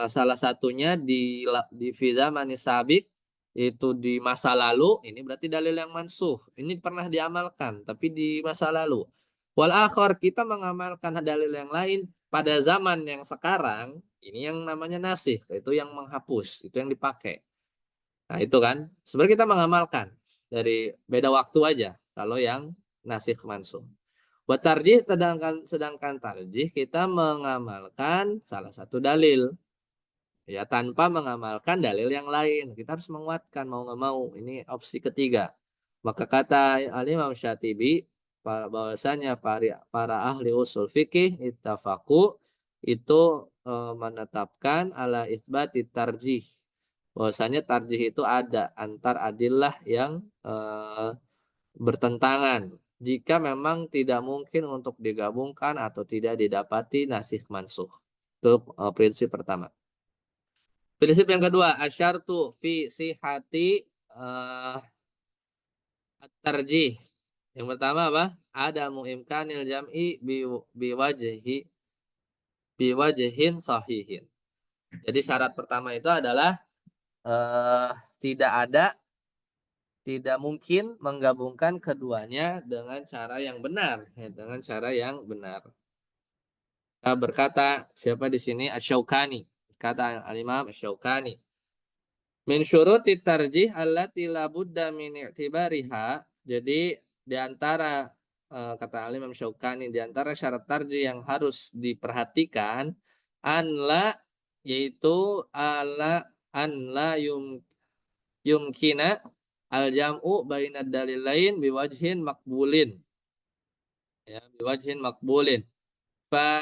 salah satunya di fi zamani sabik, itu di masa lalu, ini berarti dalil yang mansuh. Ini pernah diamalkan tapi di masa lalu. Wal akhir, kita mengamalkan dalil yang lain pada zaman yang sekarang, Ini yang namanya nasih, itu yang menghapus, itu yang dipakai. Nah, itu kan sebenarnya kita mengamalkan dari beda waktu aja kalau yang nasih mansuh. Buat tarjih, sedangkan tarjih kita mengamalkan salah satu dalil ya tanpa mengamalkan dalil yang lain. Kita harus menguatkan mau nggak mau. Ini opsi ketiga. Maka kata Al-Imam Syatibi, bahwasanya para ahli usul fikih ittafaku itu menetapkan ala isbati tarjih. Bahwasanya tarjih itu ada antar adillah yang bertentangan. Jika memang tidak mungkin untuk digabungkan atau tidak didapati nasih mansuh. Itu prinsip pertama. Prinsip yang kedua, asyartu fi sihati tarjih. Yang pertama apa? Ada muimkanil jam'i biwajhi biwajhin sahihin. Jadi syarat pertama itu adalah eh, tidak ada, tidak mungkin menggabungkan keduanya dengan cara yang benar, ya, dengan cara yang benar. Berkata siapa di sini? Asy-Syaukani. Kata Al-Imam Asy-Syaukani. Min syuruti tarjih allati la budda min i'tibariha. Jadi di antara kata Al Imam Syaukani di antara syarat tarjih yang harus diperhatikan an la yaitu ala an la yumkina al jam'u bainad dalilain biwajhin makbulin ya biwajhin makbulin fa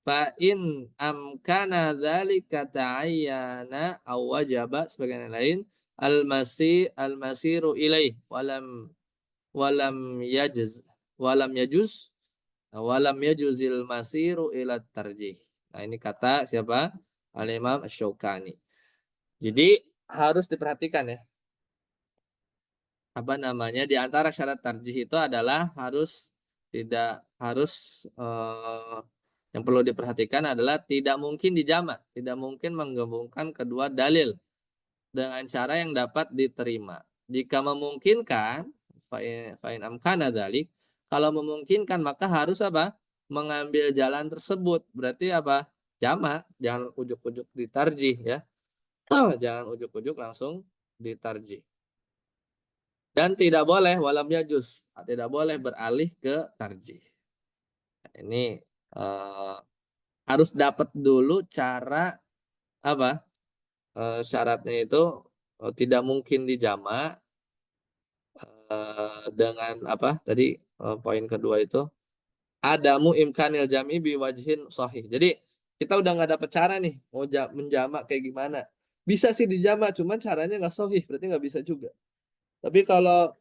fa in amkana dzalika ta'ayyana aw wajaba sebagai yang lain al masiru ilaih walam yajuz walam yajuz walam yajuzil masiru ila tarjih. Nah, ini kata siapa? Al-Imam Asy-Syaukani. Jadi harus diperhatikan ya. Apa namanya? Di antara syarat tarjih itu adalah harus yang perlu diperhatikan adalah tidak mungkin dijamak, tidak mungkin menggabungkan kedua dalil dengan cara yang dapat diterima. Jika memungkinkan, fa'in amkana dzalik, kalau memungkinkan maka harus apa? Mengambil jalan tersebut. Berarti apa? Jamak, jangan ujuk-ujuk ditarjih ya. Jangan ujuk-ujuk langsung ditarjih. Dan tidak boleh walam yajus, tidak boleh beralih ke tarjih. Ini eh, harus dapat dulu cara apa? Syaratnya itu tidak mungkin dijamak dengan apa tadi poin kedua itu adamu imkanil jami biwajhin sahih. Jadi kita udah nggak dapet cara nih mau menjamak kayak gimana. Bisa sih dijamak, cuman caranya nggak sahih, berarti nggak bisa juga. Tapi kalau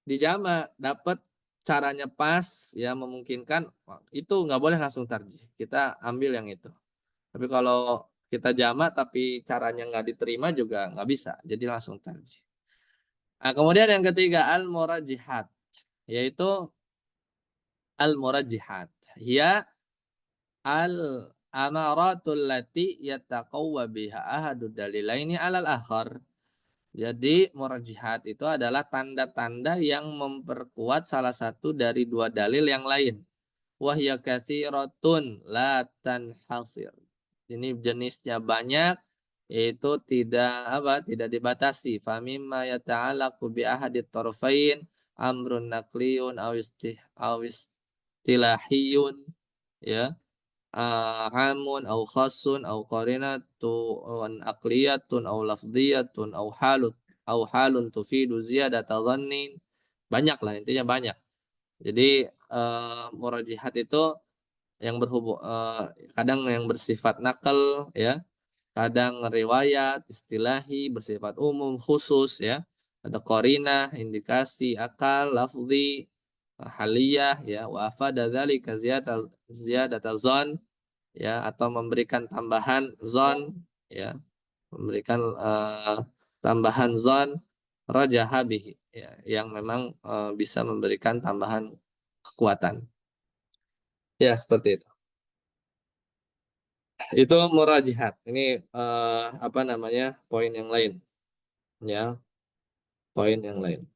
dijamak dapat caranya pas ya memungkinkan itu nggak boleh langsung tarjih. Kita ambil yang itu. Tapi kalau kita jamak tapi caranya nggak diterima juga nggak bisa. Jadi langsung tarjih. Nah, kemudian yang ketiga al-murajihat yaitu al-murajihat. Ya al amaratul lati yattaqawwa biha ahadu dalilaini alal akhar. Jadi murajihat itu adalah tanda-tanda yang memperkuat salah satu dari dua dalil yang lain. Wahya katsiratun la tanhasir. Ini jenisnya banyak yaitu tidak dibatasi. Famimma yata'allaqu bi ahadit tarfain amrun nakliyun aw istilahiyun ya amun au khasun au qarinatun aqliyatun au lafdiyatun au halun tufidu ziyadata dhannin. Banyak lah intinya banyak. Jadi murajihat itu yang kadang yang bersifat nakal ya, kadang riwayat istilahi bersifat umum khusus ya. Ada qarinah, indikasi, akal, lafzi, haliyah ya, wa afada dzalika ziyadata zon ya atau memberikan tambahan zon ya memberikan tambahan zon rajaha bihi ya yang memang bisa memberikan tambahan kekuatan ya seperti itu murajihat ini apa namanya poin yang lain ya poin yang lain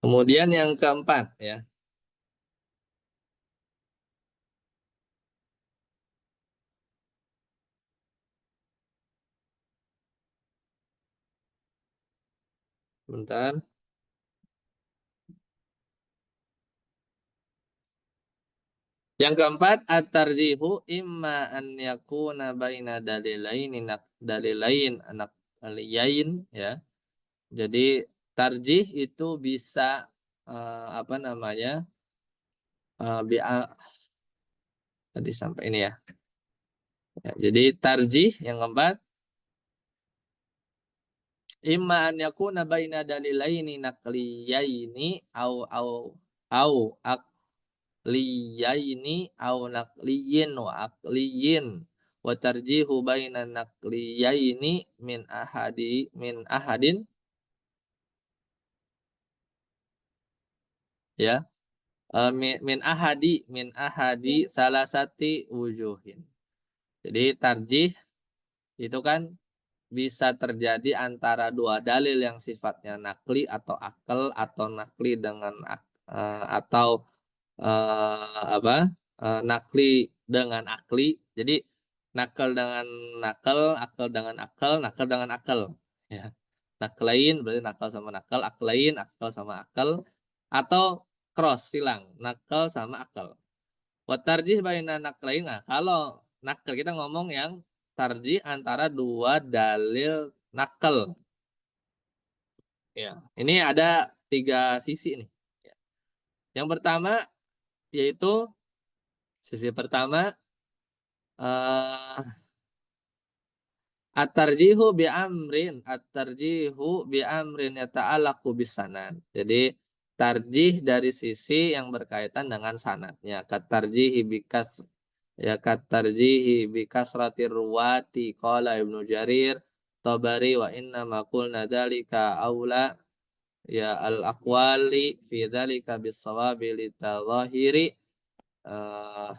Kemudian yang keempat ya. Bentar. Yang keempat, at-tarjihu imma an yakuna baina dalilain anak aliyain ya. Jadi tarjih itu bisa apa namanya? Bi tadi sampai ini ya. Ya, jadi tarjih yang keempat, imma an yakuna baina dalilaini naqliyaini au aqliyaini au naqliyin wa aqliyin wa tarjihu baina naqliyaini min ahadin ya. Min ahadi salasati wujuhin. Jadi tarjih itu kan bisa terjadi antara dua dalil yang sifatnya nakli atau akal atau nakli dengan atau apa nakli dengan akli. Jadi nakal dengan nakal dengan akal. Ya. Naklain berarti nakal sama nakal, akal sama akal, atau cross silang, nakal sama akal. Buat tarjih baina naklain. Nah, kalau nakal kita ngomong yang tarjih antara dua dalil nakal. Ya, ini ada tiga sisi nih. Ya. Yang pertama yaitu sisi pertama eh at-tarjihu bi amrin yata'allaqu bisanad. Jadi tarjih dari sisi yang berkaitan dengan sanadnya. Katarjihi bikasratir ruwati qala Ibnu Jarir Tabari wa inna ma qulna dzalika aula ya al-aqwali fi dzalika bis-sawabi litadhahiri uh,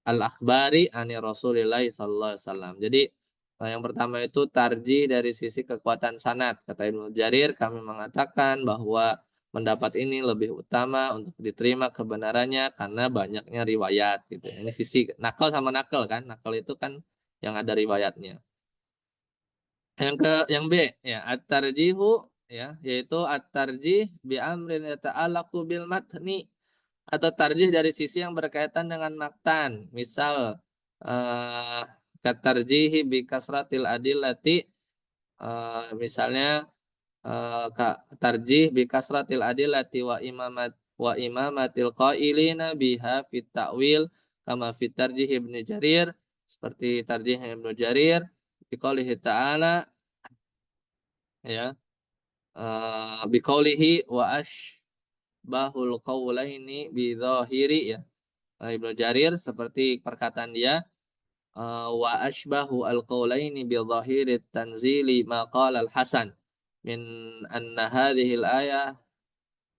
al-akhbari ani Rasulillah sallallahu alaihi wasallam. Jadi yang pertama itu tarjih dari sisi kekuatan sanad. Kata Ibnu Jarir, kami mengatakan bahwa pendapat ini lebih utama untuk diterima kebenarannya karena banyaknya riwayat gitu. Ini sisi nakal sama nakal kan. Nakal itu kan yang ada riwayatnya. Yang B ya at-tarjihu ya yaitu at-tarjih bi amrin yata'allaqu bil matni atau tarjih dari sisi yang berkaitan dengan matan. Misal eh katarjihi bi kasratil adillati misalnya tarjih bi kasratil adillati wa imamatil qailina biha fit ta'wil kama fit tarjih Ibnu Jarir seperti tarjih Ibnu Jarir biqaulihi ta'ala ya biqaulihi wa bahul qaulaini bi dzahiri ya. Ibnu Jarir seperti perkataan dia wa ashbahu al-qaulaini bi dhahiri tanzili ma qala al-Hasan min anna hadhihi al-ayah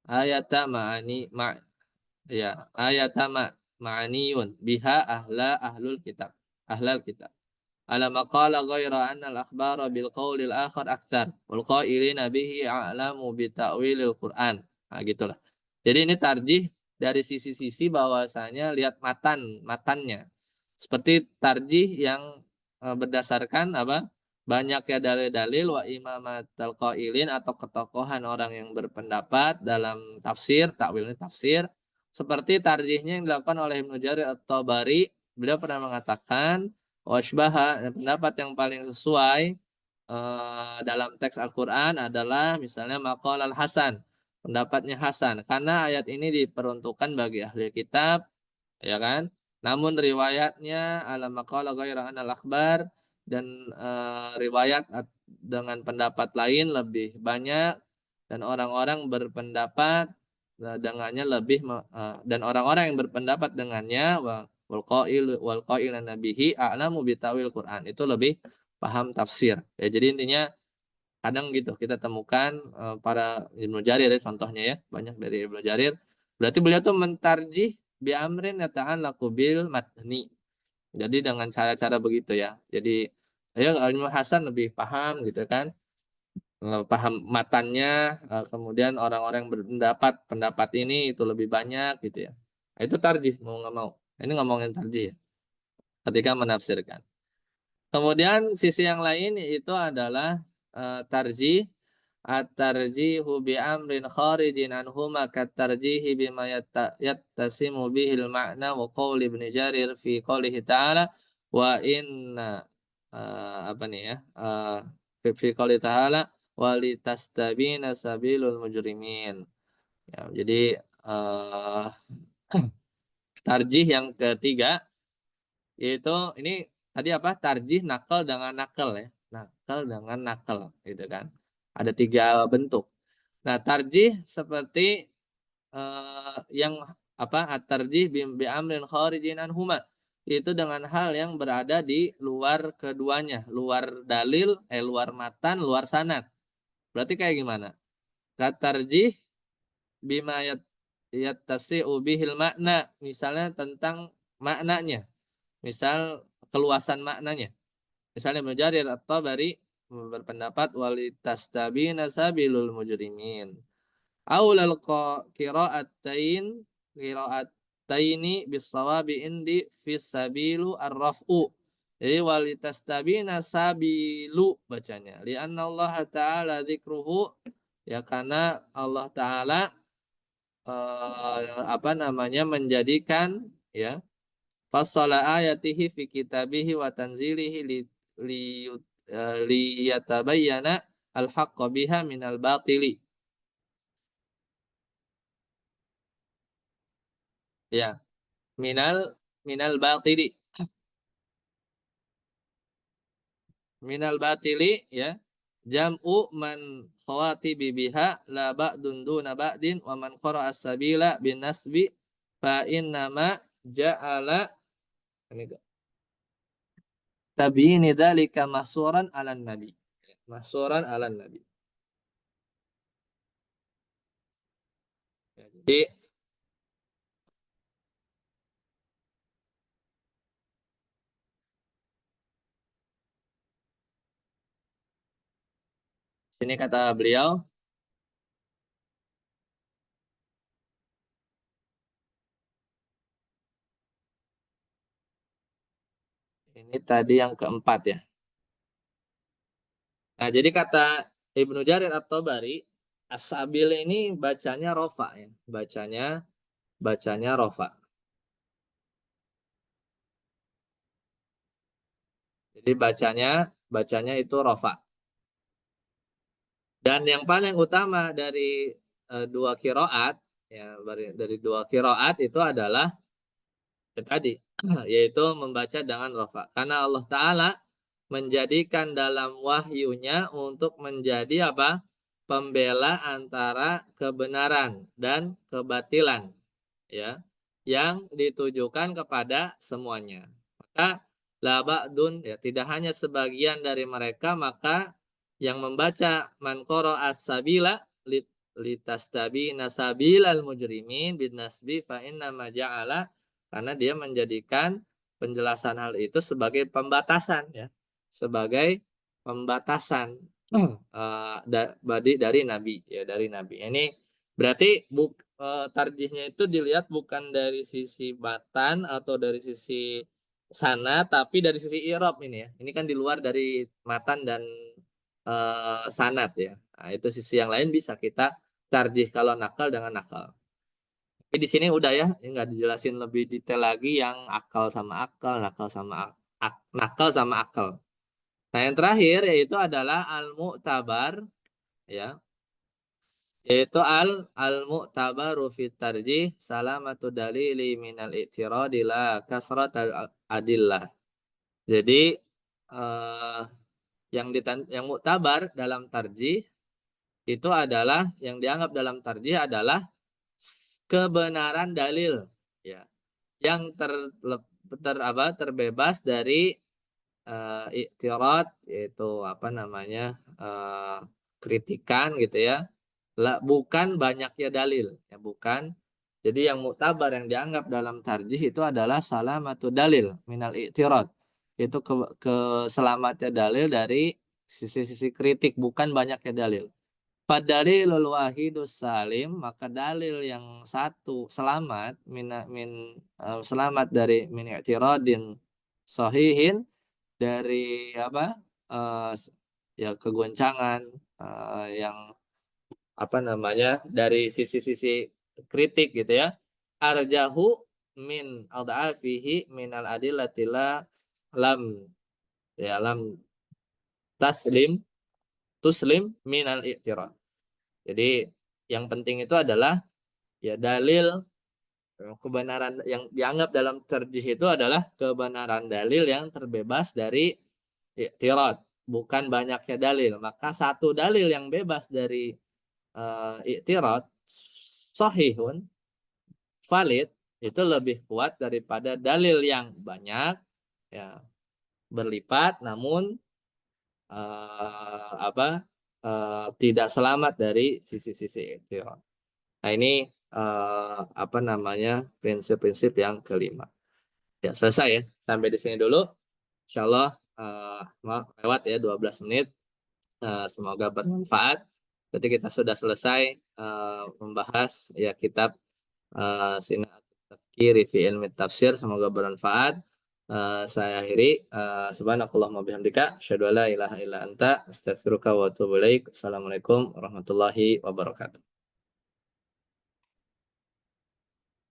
ayata ayata ma'aniyun biha ahlul kitab ahlal kitab ala maqala ghaira anna al-akhbara bil qawli al-akhar akthar wal qailina bihi a'lamu bi ta'wilil Qur'an. Nah, gitulah. Jadi ini tarjih dari sisi-sisi bahwasanya lihat matannya. Seperti tarjih yang berdasarkan apa? Banyaknya dalil-dalil wa imamatul qailin atau ketokohan orang yang berpendapat dalam tafsir, takwil ini tafsir. Seperti tarjihnya yang dilakukan oleh Ibnu Jarir At-Tabari, beliau pernah mengatakan wasbaha pendapat yang paling sesuai dalam teks Al-Qur'an adalah misalnya maqal al-Hasan, pendapatnya Hasan karena ayat ini diperuntukkan bagi ahli kitab ya kan. Namun riwayatnya ala maqala ghaira anal akhbar dan riwayat dengan pendapat lain lebih banyak dan orang-orang berpendapat dengannya dan orang-orang yang berpendapat dengannya wal qail nabihi a'lamu bitawil Quran itu lebih paham tafsir. Ya, jadi intinya kadang gitu kita temukan para Ibnu Jarir contohnya ya banyak dari Ibnu Jarir berarti beliau tuh mentarjih bi amrin yata'allaqu bil matni jadi dengan cara-cara begitu ya jadi ya Ibnu Hasan lebih paham gitu kan paham matannya, kemudian orang-orang yang berpendapat pendapat ini itu lebih banyak gitu ya. Nah, itu tarjih mau nggak mau. Ini ngomongin tarjih ya, ketika menafsirkan. Kemudian sisi yang lain itu adalah tarjih at-tarjihu bi amrin kharijin anhuma kat-tarjihi bima yattasimu bihil ma'na wa qawli Ibnu Jarir fi qawlihi ta'ala wa inna apa nih ya fi qawlihi ta'ala walitastabina sabilul mujrimin. Ya, jadi eh, tarjih yang ketiga yaitu ini tadi apa? Tarjih nakal dengan nakal ya. Nakal dengan nakal gitu kan. Ada tiga bentuk. Nah, tarjih seperti yang apa? At-tarjih bi amrin kharijin anhuma. Itu dengan hal yang berada di luar keduanya, luar dalil, luar matan, luar sanad. Berarti kayak gimana? Katarjih bima yattasi'u bihil makna, misalnya tentang maknanya. Misal keluasan maknanya. Misalnya Ibnu Jarir at-Tabari berpendapat walitastabina sabilul mujrimin. Aulal qira'ataini bisawabi indi fis sabilu ar-raf'u. Jadi walitastabina sabilu bacanya. Lianna Allah Ta'ala dzikruhu, ya karena Allah Ta'ala apa namanya menjadikan ya fassala ayatihi fi kitabihi wa tanzilihi li, liyatabayyana al-haqqa biha minal batili. Ya, minal minal batili. Minal batili ya. Jam'u man khawatibi biha la ba'dun duna ba'din wa man qara'a as-sabila bin nasbi fa innama ja'ala ini tabiini dzalika mahsuran 'alan nabi. Mahsuran 'alan nabi. Ya, jadi sini kata beliau, ini tadi yang keempat ya. Nah, jadi kata Ibnu Jarir at-Tabari, as-sabil ini bacanya rofa ya. Bacanya rofa. Jadi bacanya itu rofa. Dan yang paling utama dari dua kiroat ya dari dua kiroat itu adalah tadi yaitu membaca dengan rofa. Karena Allah Ta'ala menjadikan dalam wahyunya untuk menjadi apa? Pembela antara kebenaran dan kebatilan ya yang ditujukan kepada semuanya. Maka la ba'dun ya tidak hanya sebagian dari mereka, maka yang membaca man qara as-sabila litastabi nasabilal mujrimin bin nasbi fa inna ma ja'ala, karena dia menjadikan penjelasan hal itu sebagai pembatasan ya, sebagai pembatasan dari nabi ya, dari nabi. Ini berarti tarjihnya itu dilihat bukan dari sisi batan atau dari sisi sana, tapi dari sisi i'rab ini ya. Ini kan di luar dari matan dan sanad ya. Nah, itu sisi yang lain bisa kita tarjih kalau nakal dengan nakal. Tapi di sini udah ya, nggak dijelasin lebih detail lagi yang akal sama akal, nakal sama akal. Nah, yang terakhir yaitu adalah al-mu'tabar ya, yaitu al-mu'tabaru fit tarjih salamatu dalili minal i'tiradi la kasrat adillah. Jadi eh, yang mu'tabar dalam tarjih itu adalah yang dianggap dalam tarjih adalah kebenaran dalil ya yang terbebas dari i'tirad, yaitu apa namanya kritikan gitu ya. Bukan banyaknya dalil ya, bukan. Jadi yang muktabar yang dianggap dalam tarjih itu adalah salamatu dalil minal i'tirad, itu keselamatnya dalil dari sisi-sisi kritik, bukan banyaknya dalil. Fadalilul wahidus salim, maka dalil yang satu selamat selamat dari min i'tiradin sahihin, dari apa? eh, ya kegoncangan, yang apa namanya, dari sisi-sisi kritik gitu ya. Arjahu min adhafihi minal adilatila lam, ya lam taslim tuslim minal i'tirad. Jadi yang penting itu adalah ya dalil, kebenaran yang dianggap dalam terjih itu adalah kebenaran dalil yang terbebas dari i'tirad, bukan banyaknya dalil. Maka satu dalil yang bebas dari i'tirad, sahihun, valid, itu lebih kuat daripada dalil yang banyak, ya, berlipat, namun tidak selamat dari sisi-sisi i'tirad. Nah, ini apa namanya, prinsip-prinsip yang kelima. Ya, selesai ya. Sampai di sini dulu. Insya Allah, maaf lewat ya 12 menit. Semoga bermanfaat. Berarti kita sudah selesai membahas ya kitab Sinat Tafkiri fi Ilmi Tafsir. Semoga bermanfaat. Saya akhiri. Subhanakallahumma bihamdika asyhadu an la ilaha illa anta astaghfiruka wa atubu ilaik. Assalamualaikum warahmatullahi wabarakatuh.